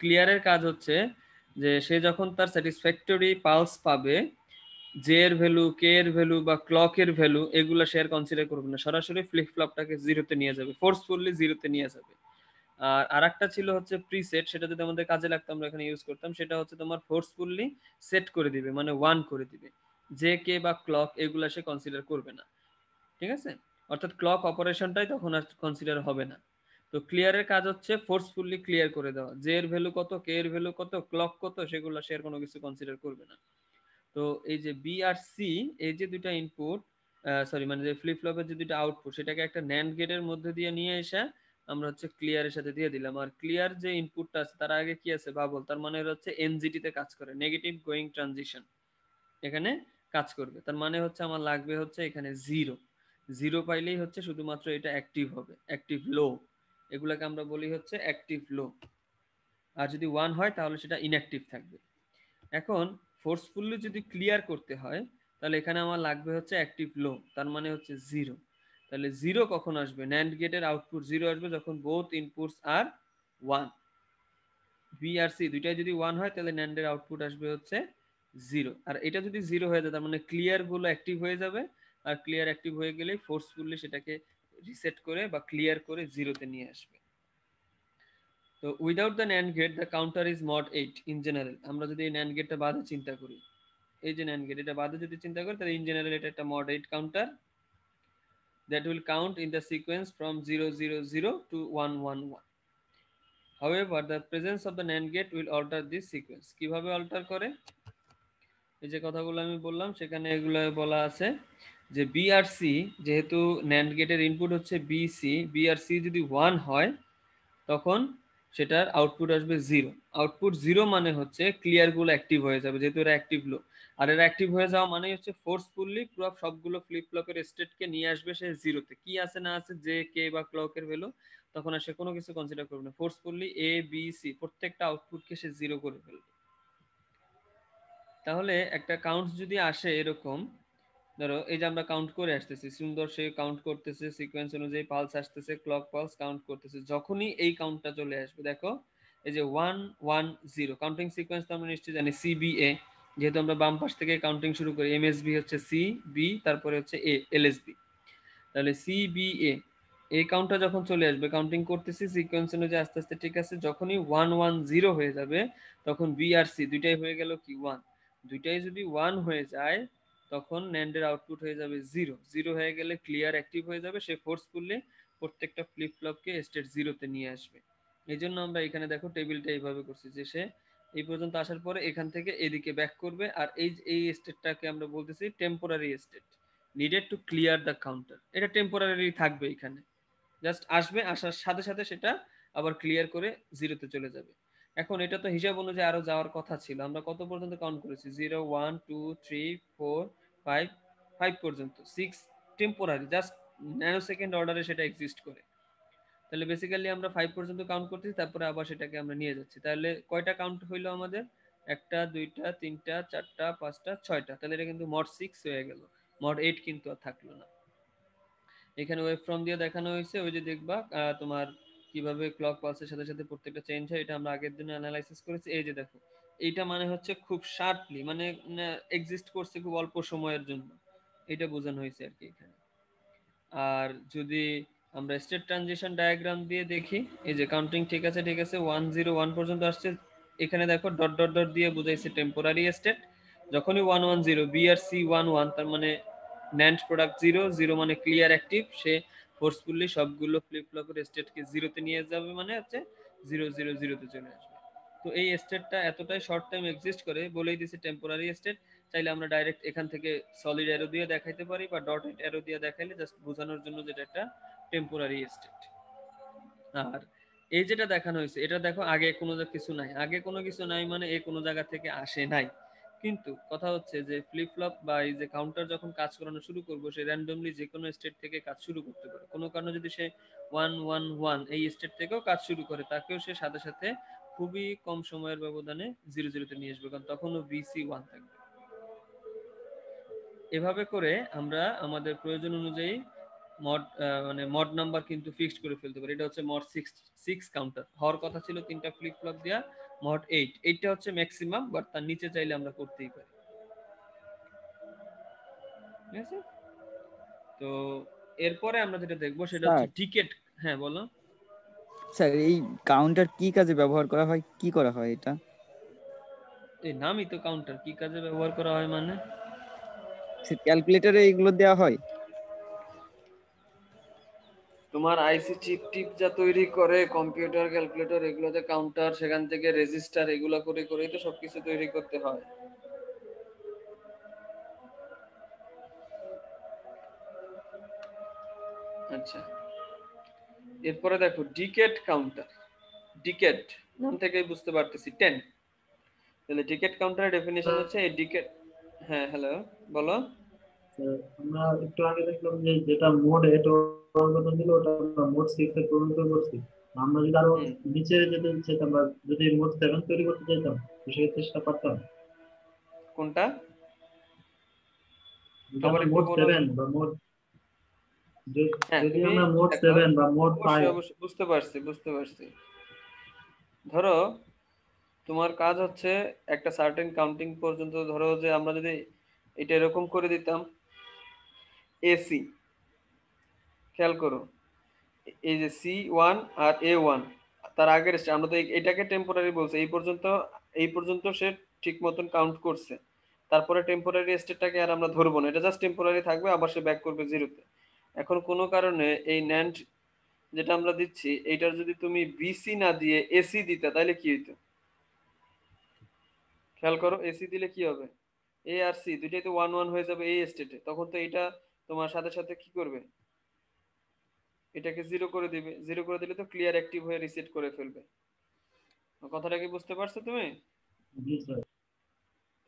ক্লিয়ারের কাজ হচ্ছে যে সে যখন তার স্যাটিসফ্যাক্টরি পালস পাবে, জে এর ভ্যালু, কে এর ভ্যালু বা ক্লক এর ভ্যালু, এগুলো সে আর কনসিডার করবে না, সরাসরি ফ্লিপ ফ্লপটাকে জিরোতে নিয়ে যাবে, ফোর্সফুলি জিরোতে নিয়ে যাবে। আর আরেকটা ছিল হচ্ছে প্রিসেট, সেটা যদি আমাদের কাজে লাগতো আমরা এখানে ইউজ করতাম, সেটা হচ্ছে তোমার ফোর্সফুলি সেট করে দিবে, মানে 1 করে দিবে, জে কে বা ক্লক এগুলা সে কনসিডার করবে না, ঠিক আছে? অর্থাৎ ক্লক অপারেশনটাই তখন আর কনসিডার হবে না। তো ক্লিয়ারের কাজ হচ্ছে ফোর্সফুলি ক্লিয়ার করে দেওয়া, জে এর ভ্যালু কত, কে এর ভ্যালু কত, ক্লক কত, সেগুলো সে আর কোনো কিছু কনসিডার করবে না। তো এই যে বি আর সি, এই যে দুইটা ইনপুট, সরি মানে যে ফ্লিপ ফ্লপের যে দুইটা আউটপুট, সেটাকে একটা ন্যান্ড গেটের মধ্যে দিয়ে নিয়ে এসে আমরা হচ্ছে ক্লিয়ারের সাথে দিয়ে দিলাম। আর ক্লিয়ার যে ইনপুটটা আছে তার আগে কি আছে? বাবল, তার মানে হচ্ছে এনজিটি তে কাজ করে, নেগেটিভ গোয়িং ট্রানজিশন, এখানে কাজ করবে। তার মানে হচ্ছে আমার লাগবে হচ্ছে এখানে জিরো, জিরো পাইলেই হচ্ছে শুধুমাত্র এটা অ্যাক্টিভ হবে, অ্যাক্টিভ লো, এগুলাকে আমরা বলি হচ্ছে অ্যাক্টিভ লো। আর যদি 1 হয় তাহলে সেটা ইনঅ্যাক্টিভ থাকবে। এখন ফোর্সফুলি যদি ক্লিয়ার করতে হয় তাহলে এখানে আমার লাগবে হচ্ছে অ্যাক্টিভ লো, তার মানে হচ্ছে জিরো। তাহলে জিরো কখন আসবে? ন্যান্ড গেটের আউটপুট জিরো আসবে যখন বোথ ইনপুটস আর 1, বি আর সি দুইটাই যদি 1 হয় তাহলে ন্যান্ডের আউটপুট আসবে হচ্ছে জিরো। আর এটা যদি জিরো হয়ে যায় তার মানে ক্লিয়ার গুলো অ্যাক্টিভ হয়ে যাবে, আর ক্লিয়ার অ্যাক্টিভ হয়ে গেলেই ফোর্সফুলি সেটাকে রিসেট করে বা ক্লিয়ার করে জিরোতে নিয়ে আসবে। তো without the NAND get the counter is mod 8 in general. আমরা যদি এই ন্যান্ড গেটটা বাদে চিন্তা করি, এই যে ন্যান্ড গেট এটা বাদে যদি চিন্তা করি, তাহলে ইন জেনারেল এটা একটা mod 8 counter that will count in the sequence from 000 to 111. However, the presence of the NAND gate will alter this sequence. কিভাবে অল্টার করে? এই যে কথাগুলো আমি বললাম সেখানে এগুলো বলা আছে যে বিআরসি, যেহেতু ন্যান্ড গেটের ইনপুট হচ্ছে বিসি, বিআরসি যদি 1 হয় তখন সেটার আউটপুট আসবে জিরো। আউটপুট জিরো মানে হচ্ছে ক্লিয়ার গুলো অ্যাক্টিভ হয়ে যাবে, যেহেতু এরা অ্যাক্টিভ লো। আর এরা অ্যাক্টিভ হয়ে যাওয়া মানে হচ্ছে ফোর্সফুলি পুরো সবগুলো ফ্লিপ ফ্লপের স্টেটকে নিয়ে আসবে সে জিরোতে, কি আছে না আছে যে কে বা ক্লকের ভ্যালু, তখন আর সে কোনো কিছু কনসিডার করবে না, ফোর্সফুলি এ বি সি প্রত্যেকটা আউটপুটকে সে জিরো করে ফেলবে। তাহলে একটা কাউন্ট যদি আসে এরকম, ধরো এই যে আমরা কাউন্ট করে আসতেছি, সুন্দর সে কাউন্ট করতেছে সিকোয়েন্স অনুযায়ী, পালস আসতেছে, ক্লক পালস কাউন্ট করতেছে, যখনই এই কাউন্টটা চলে আসবে দেখো এই যে 110 কাউন্টিং সিকোয়েন্স তো আমরা নিশ্চয়ই জানি সিবিএ, যেহেতু আমরা বাম পাশ থেকে কাউন্টিং শুরু করি, এমএসবি হচ্ছে সি বি তারপরে হচ্ছে এ এলএসবি, তাহলে সিবিএ এই কাউন্টটা যখন চলে আসবে, কাউন্টিং করতেছি সিকোয়েন্স অনুযায়ী আস্তে আস্তে, ঠিক আছে, যখনই 110 হয়ে যাবে তখন বি আর সি দুইটাই হয়ে গেল কি 1, দুইটাই যদি 1 হয়ে যায় তখন ন্যান্ডের আউটপুট হয়ে যাবে জিরো, জিরো হয়ে গেলে ক্লিয়ার অ্যাক্টিভ হয়ে যাবে, সে ফোর্স করলে প্রত্যেকটা ফ্লিপ ফ্লপকে স্টেট জিরোতে নিয়ে আসবে। এই জন্য আমরা এখানে দেখো টেবিলটা এইভাবে করছি যে সে এই পর্যন্ত আসার পরে এখান থেকে এদিকে ব্যাক করবে, আর এই স্টেটটাকে আমরা বলতেছি temporary state, needed to clear the counter. এটা টেম্পোরারি থাকবে এখানে, জাস্ট আসবে, আসার সাথে সাথে সেটা আবার ক্লিয়ার করে জিরোতে চলে যাবে। এখন এটা তো হিসাব অনুযায়ী আরো যাওয়ার কথা ছিল, আমরা কত পর্যন্ত কাউন্ট করেছি? 0 1 2 3 4 5, 5 পর্যন্ত, 6 টেম্পোরারি, জাস্ট ন্যানো সেকেন্ড অর্ডারে সেটা এক্সিস্ট করে। তাহলে বেসিক্যালি আমরা 5 পর্যন্ত কাউন্ট করতেছি, তারপরে আবার সেটাকে আমরা নিয়ে যাচ্ছি। তাহলে কয়টা কাউন্ট হইলো আমাদের? একটা, দুইটা, তিনটা, চারটা, পাঁচটা, ছয়টা। তাহলে এটা কিন্তু মড 6 হয়ে গেল, মড 8 কিন্তু আর থাকলো না। এখানে ওয়েব ফ্রম দিয়ে দেখানো হয়েছে, ওই যে দেখবা তোমার কিভাবে ক্লক পালসের সাথে সাথে প্রত্যেকটা চেঞ্জ হয়, এটা আমরা আগের দিনে অ্যানালাইসিস করেছি। এই যে দেখো, এইটা মানে হচ্ছে খুব শার্পলি, মানে এক্সিস্ট করছে খুব অল্প সময়ের জন্য, এটা বোঝানো হয়েছে আর কি এখানে। আর যদি আমরা স্টেট ট্রানজিশন ডায়াগ্রাম দিয়ে দেখি, এই যে কাউন্টিং ঠিক আছে ঠিক আছে 101 পর্যন্ত আসছে, এখানে দেখো ডট ডট ডট দিয়ে বুঝাইছে টেম্পোরারি স্টেট। যখনই 110 বিআরসি 11, তার মানে ন্যান্ড প্রোডাক্ট জিরো, জিরো মানে ক্লিয়ার অ্যাক্টিভ, সে ফোর্সফুলি সবগুলো ফ্লিপ ফ্লপের স্টেটকে জিরোতে নিয়ে যাবে, মানে হচ্ছে 000 তে চলে আসবে। তো এই স্টেটটা এতটাই শর্ট টাইম এক্সিস্ট করে বলেই দিছে টেম্পোরারি স্টেট। চাইলে আমরা ডাইরেক্ট এখান থেকে সলিড অ্যারো দিয়ে দেখাইতে পারি বা ডটেড অ্যারো দিয়ে দেখাইলে জাস্ট বোঝানোর জন্য যেটা একটা টেম্পোরারি স্টেট। আর এই যেটা দেখানো হয়েছে এটা দেখো আগে কোনো কিছু নাই, আগে কোনো কিছু নাই মানে এ কোনো জায়গা থেকে আসে নাই। কিন্তু কথা হচ্ছে যে ফ্লিপ ফ্লপ বা এই যে কাউন্টার যখন কাজ করানো শুরু করবো সে র্যান্ডমলি যে কোনো স্টেট থেকে কাজ শুরু করতে পারে। কোনো কারণে যদি সে 1 1 1 এই স্টেট থেকেও কাজ শুরু করে তাকেও সে সাথে সাথে খুবই কম সময়ের ব্যবধানে 0 0 তে নিয়ে আসবে, কারণ তখনও বিসি 1 থাকবে। এভাবে করে আমরা আমাদের প্রয়োজন অনুযায়ী মড মানে মড নাম্বার কিন্তু ফিক্সড করে ফেলতে পারি। এটা হচ্ছে মড 6 কাউন্টার হওয়ার কথা ছিল তিনটা ফ্লিপ ফ্লপ দিয়া মড 8। এইটা হচ্ছে ম্যাক্সিমাম, বাট তার নিচে চাইলে আমরা করতেই পারি। ঠিক আছে, তো এরপরে আমরা যেটা দেখবো সেটা হচ্ছে স্যার ডিকেট। হ্যাঁ বলো। স্যার এই কাউন্টার কি কাজে ব্যবহার করা হয়, কি করা হয় এটা? এই নামই তো কাউন্টার, কি কাজে ব্যবহার করা হয় মানে? ক্যালকুলেটরে এইগুলো দেওয়া হয়? তোমার আইসি চিপ টিপ যা তৈরি করে কম্পিউটার ক্যালকুলেটর এগুলোতে কাউন্টার, সেখান থেকে রেজিস্টার, এগুলো করে করেই তো সবকিছু তৈরি করতে হয়। আচ্ছা, এরপরে দেখো ডিকেট কাউন্টার। ডিকেট নাম থেকেই বুঝতে পারতেছি 10। তাহলে ডিকেট কাউন্টারের ডেফিনিশন হচ্ছে এই ডিকেট। হ্যাঁ হ্যালো, বলো। আমরা একটু আগে দেখলাম যে যেটা মোড এটা পরিবর্তন দিল ওটা আমরা মোড 6 এ পরিণত করছি। আমরা যদি আরো হুম, নিচে যেতে চাইতাম বা যদি মোড 7 তৈরি করতে চাইতাম তো সেক্ষেত্রে সেটা পারতাম। কোনটা? যদি আবার আমরা একটু মোড বলো। 7 বা মোড হ্যাঁ যদি তুমি আমরা মোড দেখো, 7 বা মোড 5। অবশ্যই অবশ্যই বুঝতে পারছি বুঝতে পারছি। ধরো তোমার কাজ হচ্ছে একটা সার্টেন কাউন্টিং পর্যন্ত, ধরো যে আমরা যদি এটা এরকম করে দিতাম এসি, খেয়াল করো এই যে C1 আর A1 তার আগের স্টেপ, আমরা তো এটাকে টেম্পোরারি বলছি, এই পর্যন্ত সে ঠিক মতন কাউন্ট করছে। তারপরে টেম্পোরারি স্টেটটাকে আর আমরা ধরবো না, এটা জাস্ট টেম্পোরারি থাকবে, আবার সে ব্যাক করবে 0 তে। এখন কোনো কারণে এই ন্যান্ড যেটা আমরা দিচ্ছি এইটার যদি তুমি বিসি না দিয়ে এসি দিতে তাহলে কি হইতো? খেয়াল করো এসি দিলে কি হবে? এ আর সি দুইটাই তো 1 1 হয়ে যাবে এই স্টেটে, তখন তো এটা তোমার সাথে সাথে কি করবে, এটাকে 0 করে দিলে তো ক্লিয়ার অ্যাক্টিভ হয়ে রিসেট করে ফেলবে। কথাটা কি বুঝতে পারছো তুমি? জি স্যার।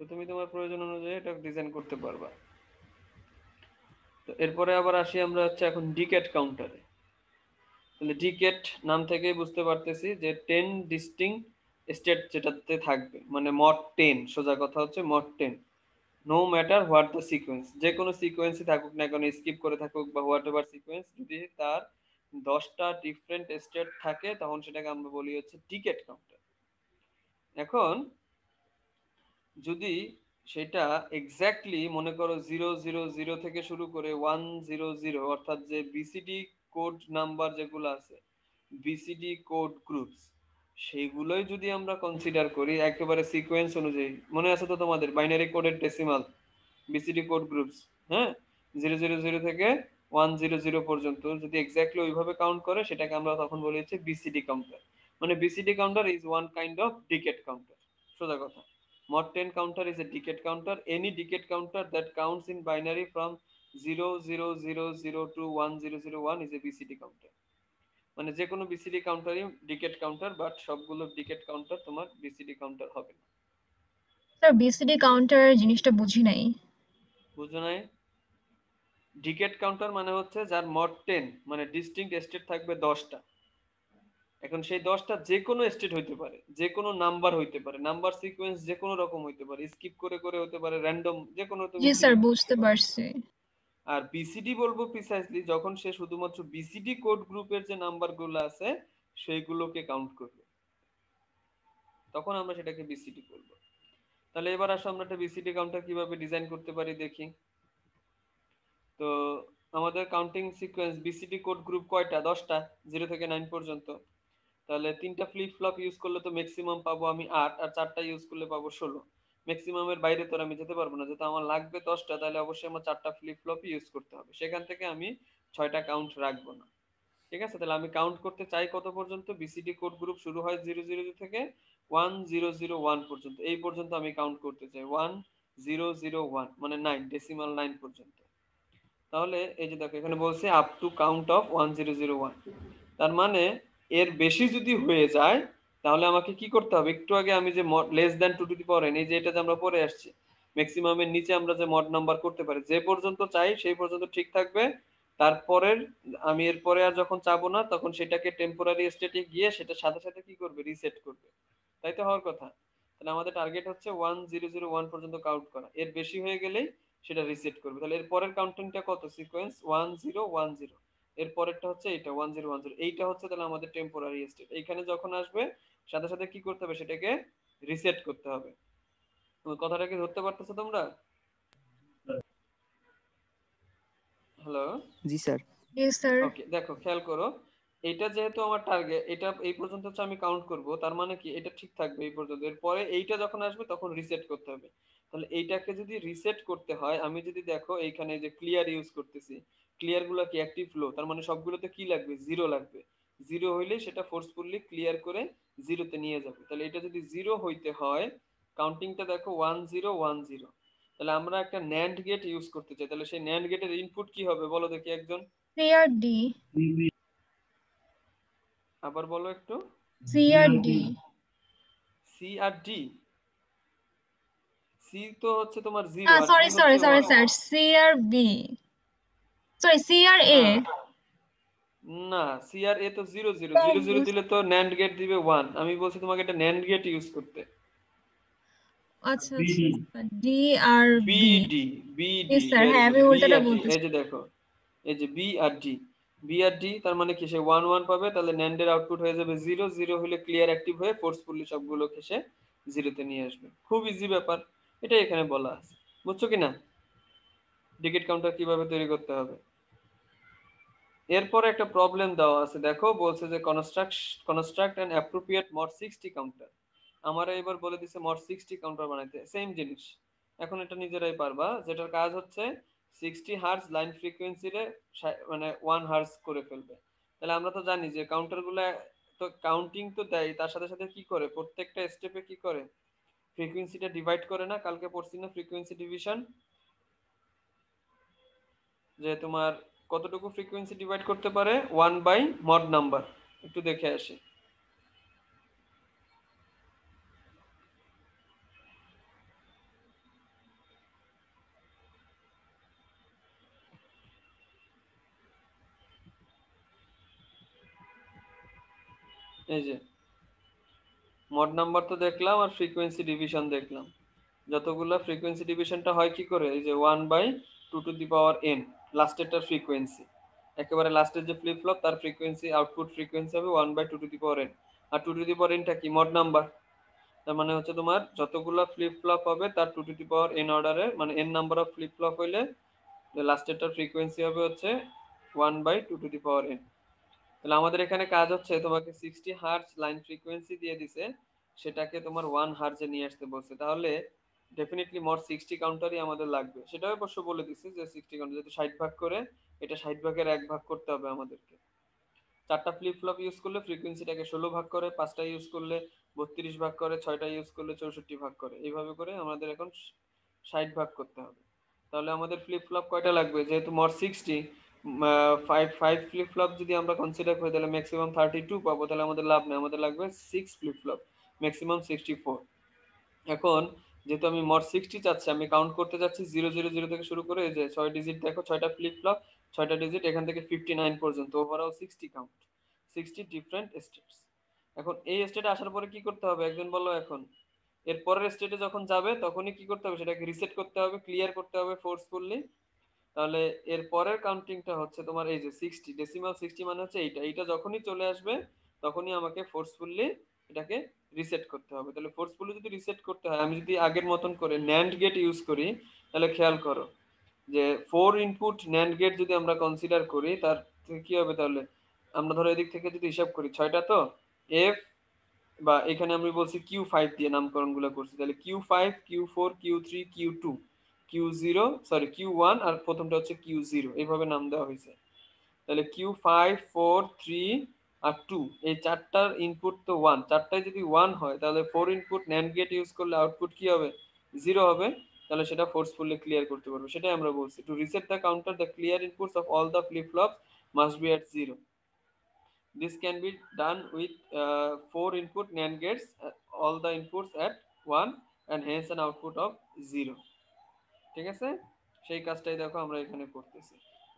তো তুমি তোমার প্রয়োজন অনুযায়ী এটা ডিজাইন করতে পারবা। তো এরপরে আবার আসি আমরা হচ্ছে এখন ডিকেট কাউন্টারে। তাহলে ডিকেট নাম থেকেই বুঝতে পারতেছি যে 10 ডিস্টিং স্টেট যেটাতে থাকবে, মানে মড 10, সোজা কথা হচ্ছে mod 10। No matter what the sequence, যে কোনো সিকোয়েন্সই থাকুক না কেন, স্কিপ করে থাকুক বা হোয়াট এভার সিকোয়েন্স, যদি তার 10টা ডিফারেন্ট স্টেট থাকে তখন সেটাকে আমরা বলি হচ্ছে ডিকেট কাউন্টার। এখন যদি সেটা এক্স্যাক্টলি মনে করো 0 0 0 থেকে শুরু করে 1 0 0, অর্থাৎ যে বিসিডি কোড নাম্বার যেগুলো আছে, বিসিডি কোড গ্রুপস, সেইগুলোই যদি আমরা কনসিডার করি একেবারে সিকোয়েন্স অনুযায়ী, মনে আছে তো তোমাদের বাইনারি কোডের ডেসিমাল বিসিডি কোড গ্রুপস, হ্যাঁ, 0 0 0 থেকে 1 0 0 পর্যন্ত যদি এক্স্যাক্টলি ওইভাবে কাউন্ট করে সেটাকে আমরা তখন বলি হচ্ছে বিসিডি কাউন্টার। মানে BCD counter is one kind of decade counter, সোজা কথা। Mod 10 counter is a decade counter. Any decade counter that counts in binary from 0 0 0 0 to 1 0 0 1 is a BCD counter. মানে যে কোনো বিসিডি কাউন্টারই ডিকেট কাউন্টার, বাট সবগুলো decade counter তোমার BCD counter হবে না। Sir BCD counter জিনিসটা বুঝি নাই। বুঝো নাই? ডিকেট কাউন্টার মানে হচ্ছে যার মড 10, মানে ডিস্টিংক্ট স্টেট থাকবে 10টা। এখন সেই 10টা যে কোনো স্টেট হইতে পারে, যে কোনো নাম্বার হইতে পারে, নাম্বার সিকোয়েন্স যে কোনো রকম হইতে পারে, স্কিপ করে করে হতে পারে, র্যান্ডম যে কোনো তুমি জি স্যার সিলেক্ট করতে বুঝতে পারো। পারছি। আর বিসিডি বলবো প্রিসাইসলি যখন সে শুধুমাত্র বিসিডি কোড গ্রুপের যে নাম্বারগুলো আছে সেইগুলোকে কাউন্ট করবে, তখন আমরা সেটাকে বিসিডি বলবো। তাহলে এবার আসো আমরা একটা বিসিডি কাউন্টার কিভাবে ডিজাইন করতে পারি দেখি। তো আমাদের counting sequence BCD code group কয়টা? 10টা, 0 থেকে 9 পর্যন্ত। তাহলে তিনটা ফ্লিপ ফ্লপ ইউজ করলে তো ম্যাক্সিমাম পাবো আমি 8, আর চারটা ইউজ করলে পাবো 16। ম্যাক্সিমামের বাইরে তো আমি যেতে পারবো না, যেহেতু আমার লাগবে 10টা, তাহলে অবশ্যই আমার চারটা ফ্লিপ ফ্লপ ইউজ করতে হবে, সেখান থেকে আমি 6টা কাউন্ট রাখবো না। ঠিক আছে, তাহলে আমি কাউন্ট করতে চাই কত পর্যন্ত, বিসিডি কোড গ্রুপ শুরু হয় 000 থেকে 1001 পর্যন্ত, এই পর্যন্ত আমি কাউন্ট করতে চাই 1001 মানে 9 ডেসিমাল 9 পর্যন্ত। তাহলে এই যে দেখো এখানে বলছে আপ টু কাউন্ট অফ 1001, তার মানে এর বেশি যদি হয়ে যায় তাহলে আমাকে কি করতে হবে, একটু আগে আমি যে লেস দ্যান 2n, এই যে এটা যে আমরা পড়ে আসছি ম্যাক্সিমামের নিচে আমরা যে মড নাম্বার করতে পারি, যে পর্যন্ত চাই সেই পর্যন্ত ঠিক থাকবে, তারপরের আমি এরপরে আর যখন চাবো না তখন সেটাকে টেম্পোরারি স্টেটে গিয়ে সেটা সাথে সাথে কি করবে, রিসেট করবে। তাই তো হওয়ার কথা। তাহলে আমাদের টার্গেট হচ্ছে 1001 পর্যন্ত কাউন্ট করা, এর বেশি হয়ে গেলেই সেটা রিসেট করবে। তাহলে এর পরের কাউন্টিংটা কত, সিকোয়েন্স 1010, এর পরেরটা হচ্ছে এটা 1010, এইটা হচ্ছে তাহলে আমাদের টেম্পোরারি স্টেট। এইখানে যখন আসবে সাথে সাথে কি করতে হবে, সেটাকে রিসেট করতে হবে। কথাটা কি ধরতে পারতেছো তোমরা? হ্যালো, জি স্যার। জি স্যার। ওকে, দেখো খেয়াল করো, এটা যেহেতু আমার টার্গেট, এটা এই পর্যন্ত হচ্ছে আমি কাউন্ট করব, তার মানে কি এটা ঠিক থাকবে এই পর্যন্ত, এরপরে এইটা যখন আসবে তখন রিসেট করতে হবে। তাহলে এইটাকে যদি রিসেট করতে হয়, আমি যদি দেখো এইখানে যে ক্লিয়ার ইউজ করতেছি, ক্লিয়ার গুলো কি অ্যাক্টিভ ফ্লো, তার মানে সবগুলোতে কি লাগবে, জিরো লাগবে। জিরো হইলে সেটা ফোর্সফুলি ক্লিয়ার করে জিরোতে নিয়ে যাবে। তাহলে এটা যদি জিরো হইতে হয়, কাউন্টিংটা দেখো 1010, তাহলে আমরা একটা ন্যান্ড গেট ইউজ করতে চাই। তাহলে সেই ন্যান্ড গেটের ইনপুট কি হবে বলো দেখি একজন, সি আর ডি। আবার বলো একটু। সি আর ডি। সি আর ডি, সি তো হচ্ছে তোমার জিরো আর ডি সরি সরি হচ্ছে সরি ওয়ান। স্যার, সি আর বি, সরি সি আর এ। না না, সি আর এ তো জিরো জিরো, জিরো জিরো দিলে তো ন্যান্ড গেট দিবে ওয়ান। আমি বলছি তোমাকে একটা ন্যান্ড গেট ইউজ করতে। আচ্ছা আচ্ছা, ডি আর বি। বিডি, জি বিডি, স্যার, ভেরি হ্যাঁ গুড, আমি বি উল্টাটা আর ডি, বলতেছি। এই যে দেখো, এই যে বি আর ডি, বি আর ডি তার মানে কি, সে ওয়ান ওয়ান পাবে, তাহলে ন্যান্ডের আউটপুট হয়ে যাবে জিরো, জিরো হলে ক্লিয়ার অ্যাক্টিভ হয়ে ফোর্সফুলি সবগুলো সে জিরোতে নিয়ে আসবে। খুব ইজি ব্যাপার, এটাই এখানে বলা আছে, বুঝছো কিনা ডিজিট কাউন্টার কিভাবে তৈরি করতে হবে। এরপরে একটা প্রবলেম দেওয়া আছে, দেখো বলছে যে construct an appropriate mod 60 counter. আমারা এবার বলে দিছে মড 60 কাউন্টার বানাইতে, সেম জিনিস। এখন এটা নিজেরাই পারবা, যেটার কাজ হচ্ছে 60 হার্জ লাইন ফ্রিকোয়েন্সিরে মানে 1 হার্জ করে ফেলবে। তাহলে আমরা তো জানি যে কাউন্টারগুলো তো কাউন্টিং তো দেয়, তার সাথে সাথে কি করে, প্রত্যেকটা স্টেপে কি করে, ফ্রিকোয়েন্সিটা ডিভাইড করে না, কালকে পড়ছি না ফ্রিকোয়েন্সি ডিভিশন, যে তোমার কতটুকু ফ্রিকোয়েন্সি ডিভাইড করতে পারে, 1/মড নাম্বার। একটু দেখে আসি। এই যে মড নাম্বার তো দেখলাম আর ফ্রিকোয়েন্সি ডিভিশন দেখলাম। যতগুলো ফ্রিকোয়েন্সি ডিভিশনটা হয় কি করে, এই যে 1/2n লাস্টেরটার ফ্রিকোয়েন্সি, একেবারে লাস্টের যে ফ্লিপ ফ্লপ তার ফ্রিকোয়েন্সি আউটপুট ফ্রিকোয়েন্সি হবে 1/2n। আর 2n কি মড নাম্বার, তার মানে হচ্ছে তোমার যতগুলো ফ্লিপ ফ্লপ হবে তার 2n অর্ডারে, মানে n number of flip flop হইলে লাস্টেরটার ফ্রিকোয়েন্সি হবে হচ্ছে 1/2n। তাহলে আমাদের এখানে কাজ হচ্ছে তোমাকে 60 হার্জ লাইন ফ্রিকোয়েন্সি দিয়ে দিছে, সেটাকে তোমার 1 হার্জে নিয়ে আসতে বলছে। তাহলে ডেফিনেটলি মোট 60 কাউন্টারই আমাদের লাগবে। সেটাও অবশ্য বলে দিছে যে 60 কাউন্টার যেহেতু 60 ভাগ করে, এটা 60 ভাগের 1 ভাগ করতে হবে আমাদেরকে। 4টা ফ্লিপ ফ্লপ ইউজ করলে ফ্রিকোয়েন্সিটাকে 16 ভাগ করে, 5টা ইউজ করলে 32 ভাগ করে, 6টা ইউজ করলে 64 ভাগ করে, এইভাবে করে আমাদের এখন 60 ভাগ করতে হবে। তাহলে আমাদের ফ্লিপ ফ্লপ কয়টা লাগবে, যেহেতু মোট 60, ফাইভ ফ্লিপ ফ্লপ যদি আমরা কনসিডার করি তাহলে ম্যাক্সিমাম 32 পাবো, তাহলে আমাদের লাভ নেই, আমাদের লাগবে 6 ফ্লিপ ফ্লপ, ম্যাক্সিমাম 64। এখন যেহেতু আমি মোট 60 চাচ্ছি, আমি কাউন্ট করতে যাচ্ছি 000 থেকে শুরু করে, এই যে 6 ডিজিট দেখো, 6টা ফ্লিপ ফ্লপ, 6টা ডিজিট, এখান থেকে 59 পর্যন্ত, ওভারঅল 60 কাউন্ট, 60 ডিফারেন্ট স্টেটস। এখন এই স্টেটে আসার পরে কি করতে হবে একজন বলো এখন, এর পরের স্টেটে যখন যাবে তখনই কি করতে হবে, সেটাকে রিসেট করতে হবে, ক্লিয়ার করতে হবে ফোর্সফুলি। তাহলে এর পরের কাউন্টিংটা হচ্ছে তোমার এই যে 60 ডেসিমাল 60 মানে হচ্ছে এইটা, এইটা যখনই চলে আসবে তখনই আমাকে ফোর্সফুলি এটাকে রিসেট করতে হবে। তাহলে ফোর্সফুলি যদি রিসেট করতে হয়, আমি যদি আগের মতন করে ন্যান্ড গেট ইউজ করি, তাহলে খেয়াল করো যে 4 ইনপুট ন্যান্ড গেট যদি আমরা কনসিডার করি, তার থেকে কি হবে, তাহলে আমরা ধরো এদিক থেকে যদি হিসাব করি 6টা তো এফ, বা এখানে আমি বলছি Q5 দিয়ে নামকরণ গুলো করছি, তাহলে Q5, Q4, Q3, Q2, Q0, sorry Q1, আর প্রথমটা হচ্ছে Q0, এইভাবে নাম দেওয়া হয়েছে। তাহলে Q5 4 3 আর 2 এই চারটার ইনপুট তো 1, চারটায় যদি 1 হয় তাহলে 4 ইনপুট NAND গেট ইউজ করলে আউটপুট কি হবে 0 হবে, তাহলে সেটা ফোর্সফুলি ক্লিয়ার করতে পারবো। সেটাই আমরা বলছি, two reset the counter the clear inputs of all the flip flops must be at 0. This can be done with 4 input NAND gates, all the inputs at 1 and hence an output of 0. ঠিক আছে, সেই কাজটাই দেখো আমরা এখানে করতেছি।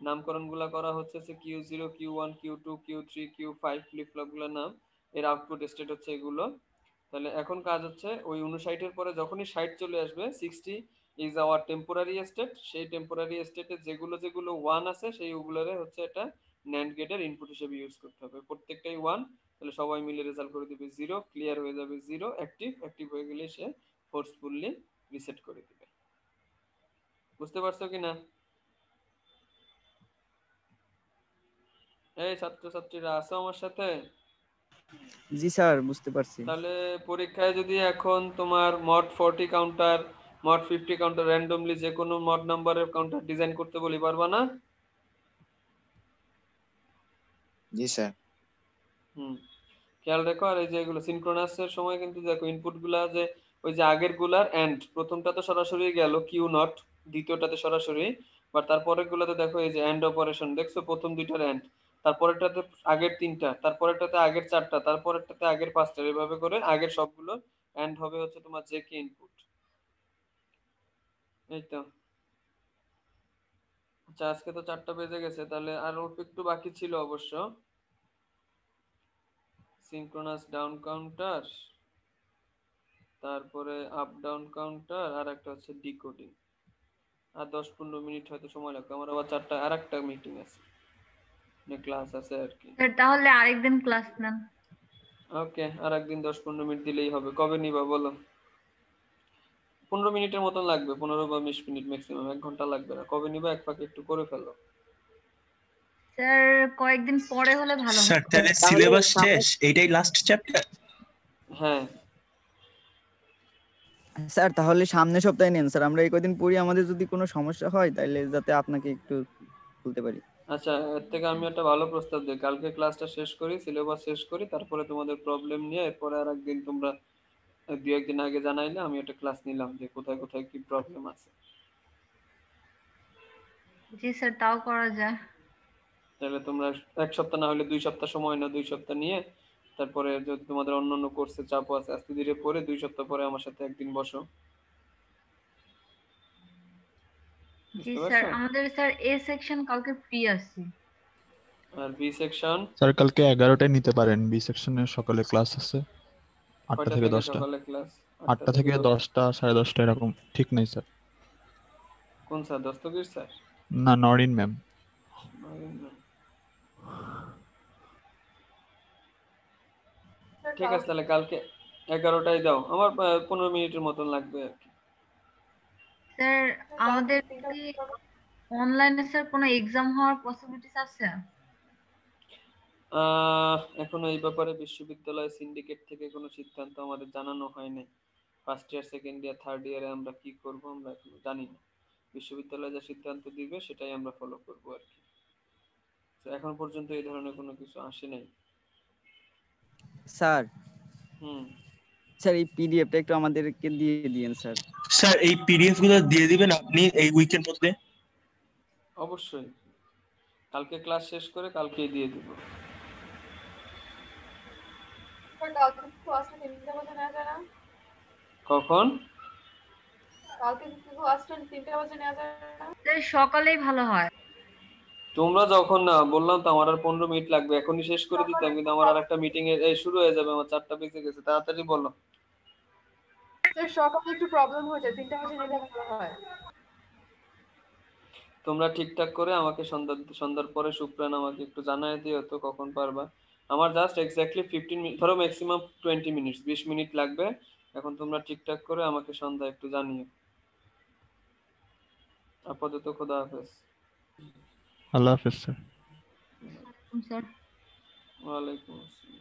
নামকরণগুলো করা হচ্ছে Q0 Q1 Q2 Q3 Q5 flip ফ্লপগুলোর নাম, এর আউটপুট স্টেট হচ্ছে এগুলো। তাহলে এখন কাজ হচ্ছে ওই 59 এর পরে যখনই 60 চলে আসবে 60 ইজ আওয়ার টেম্পোরারি স্টেট, সেই টেম্পোরারি স্টেটে যেগুলো যেগুলো 1 আছে সেই ওগুলোরে হচ্ছে এটা NAND গেটের ইনপুট হিসেবে ইউজ করতে হবে, প্রত্যেকটাই 1, তাহলে সবাই মিলে রেজাল্ট করে দিবে 0, ক্লিয়ার হয়ে যাবে 0, অ্যাক্টিভ হয়ে গেলে সে ফোর্সফুলি রিসেট করে দিবে। বুঝতে পারছো কিনা? এই ছাত্রছাত্রীরা আছো আমার সাথে? জি স্যার, বুঝতে পারছি। তাহলে পরীক্ষায় যদি এখন তোমার mod 40 counter, mod 50 counter, randomly যে কোনো মড নাম্বারের কাউন্টার ডিজাইন করতে বলি, পারবা না? জি স্যার। খেয়াল রেখো। আর এই যে এগুলো সিনক্রোনাসের সময় কিন্তু দেখো ইনপুট গুলা যে ওই যে আগের গুলার এন্ড, প্রথমটা তো সরাসরি গেল কিউ নট, দ্বিতীয়টাতে সরাসরি, বা তারপরের গুলাতে দেখো এই যে এন্ড অপারেশন দেখছো, প্রথম দুইটার এন্ড, তারপরেরটাতে আগের তিনটা, তারপরেরটাতে আগের চারটা, তারপরেরটাতে আগের পাঁচটা, এভাবে করে আগের সবগুলো এন্ড হবে হচ্ছে তোমার যে কি ইনপুট। এই তো। আচ্ছা, আজকে তো 4টা বেজে গেছে, তাহলে আর অল্প একটু বাকি ছিল অবশ্য। সিনক্রোনাস ডাউন কাউন্টার, তারপরে আপ ডাউন কাউন্টার, আর একটা হচ্ছে ডিকোডিং। আর 10-15 মিনিট হয়তো সময় লাগবে, আমার আবার 4টা আর একটা মিটিং আছে, ক্লাস আছে আর কি। স্যার তাহলে আরেকদিন ক্লাস নেন। ওকে, আর একদিন 10-15 মিনিট দিলেই হবে। কবে নিবা বলো? 15 মিনিটের মতন লাগবে, 15 বা 20 মিনিট ম্যাক্সিমাম, 1 ঘন্টা লাগবে না। কবে নিবা এক ফাঁকে একটু করে ফেলো। স্যার কয়েকদিন পরে হলে ভালো হয়। স্যার তাহলে সিলেবাস শেষ, এইটাই লাস্ট চ্যাপ্টার? হ্যাঁ স্যার তাহলে সামনের সপ্তাহে নেন স্যার, আমরা এই কয়দিন পড়ি, আমাদের যদি কোনো সমস্যা হয় তাহলে যাতে আপনাকে একটু বলতে পারি। আচ্ছা, এর থেকে আমি একটা ভালো প্রস্তাব দিই, কালকে ক্লাসটা শেষ করি, সিলেবাস শেষ করি, তারপরে তোমাদের প্রবলেম নিয়ে এরপরে আর একদিন তোমরা 2-1 দিন আগে জানাইলে আমি একটা ক্লাস নিলাম যে কোথায় কোথায় কি প্রবলেম আছে। জি স্যার, তাও করা যায়। তাহলে তোমরা 1 সপ্তাহ না হলে 2 সপ্তাহ সময় না, 2 সপ্তাহ নিয়ে তারপরে যদি তোমাদের অন্যান্য কোর্সে চাপ আছে আস্তে ধীরে পরে 2 সপ্তাহ পরে আমার সাথে একদিন বসো। জি বুঝতে স্যার, পারছো? আমাদের স্যার এ সেকশন কালকে ফ্রি আছে। আর বি সেকশন স্যার কালকে 11টায় নিতে পারেন, বি সেকশনের সকালে ক্লাস আছে 8টা কয়টা থেকে থেকে 10টা। সকালে ক্লাস? 8টা থেকে 10টা, 10:30 এরকম, ঠিক নেই স্যার। কোন স্যার? দস্তগীর স্যার? না, নরিন ম্যাম। ঠিক আছে, তাহলে কালকে 11টায় দাও, আমার 15 মিনিটের মতন লাগবে আর কি। স্যার আমাদের কি অনলাইনে স্যার কোনো এক্সাম হওয়ার পসিবিলিটিস আছে? এখনো এই ব্যাপারে বিশ্ববিদ্যালয় সিন্ডিকেট থেকে কোনো সিদ্ধান্ত আমাদের জানানো হয়নি। First year, second year, third ইয়ারে আমরা কি করব আমরা এখনো জানি না। বিশ্ববিদ্যালয় যা সিদ্ধান্ত দিবে সেটাই আমরা ফলো করব আর কি। তো এখন পর্যন্ত এই ধরনের কোনো কিছু আসে নাই। স্যার হুম স্যার এই পিডিএফটা একটু আমাদেরকে দিয়ে দিয়েন স্যার। স্যার এই পিডিএফ গুলো দিয়ে দিবেন আপনি এই উইকের মধ্যে? অবশ্যই, কালকে ক্লাস শেষ করে কালকেই দিয়ে দিব। কখন? স্যার সকালেই ভালো হয়। তোমরা যখন, না বললাম তো আমার আর 15 মিনিট লাগবে, এখনই শেষ করে দিতাম, কিন্তু আমার আর একটা মিটিং এই শুরু হয়ে যাবে, আমার 4টা বেজে গেছে, তাড়াতাড়ি বলো। সকালে একটু প্রবলেম হয়ে যায়, 3টা বাজে নিলে ভালো হয়। তোমরা ঠিকঠাক করে আমাকে সন্ধ্যার পরে সুপ্রান আমাকে একটু জানায় দিও তো কখন পারবা। আমার জাস্ট এক্স্যাক্টলি 15 মিনিট, ধরো ম্যাক্সিমাম 20 মিনিট, 20 মিনিট লাগবে। এখন তোমরা ঠিকঠাক করে আমাকে সন্ধ্যা একটু জানিও। আপাতত খোদা হাফেজ। আল্লাহ হাফেজ স্যার। স্যার ওয়ালাইকুম আসসালাম।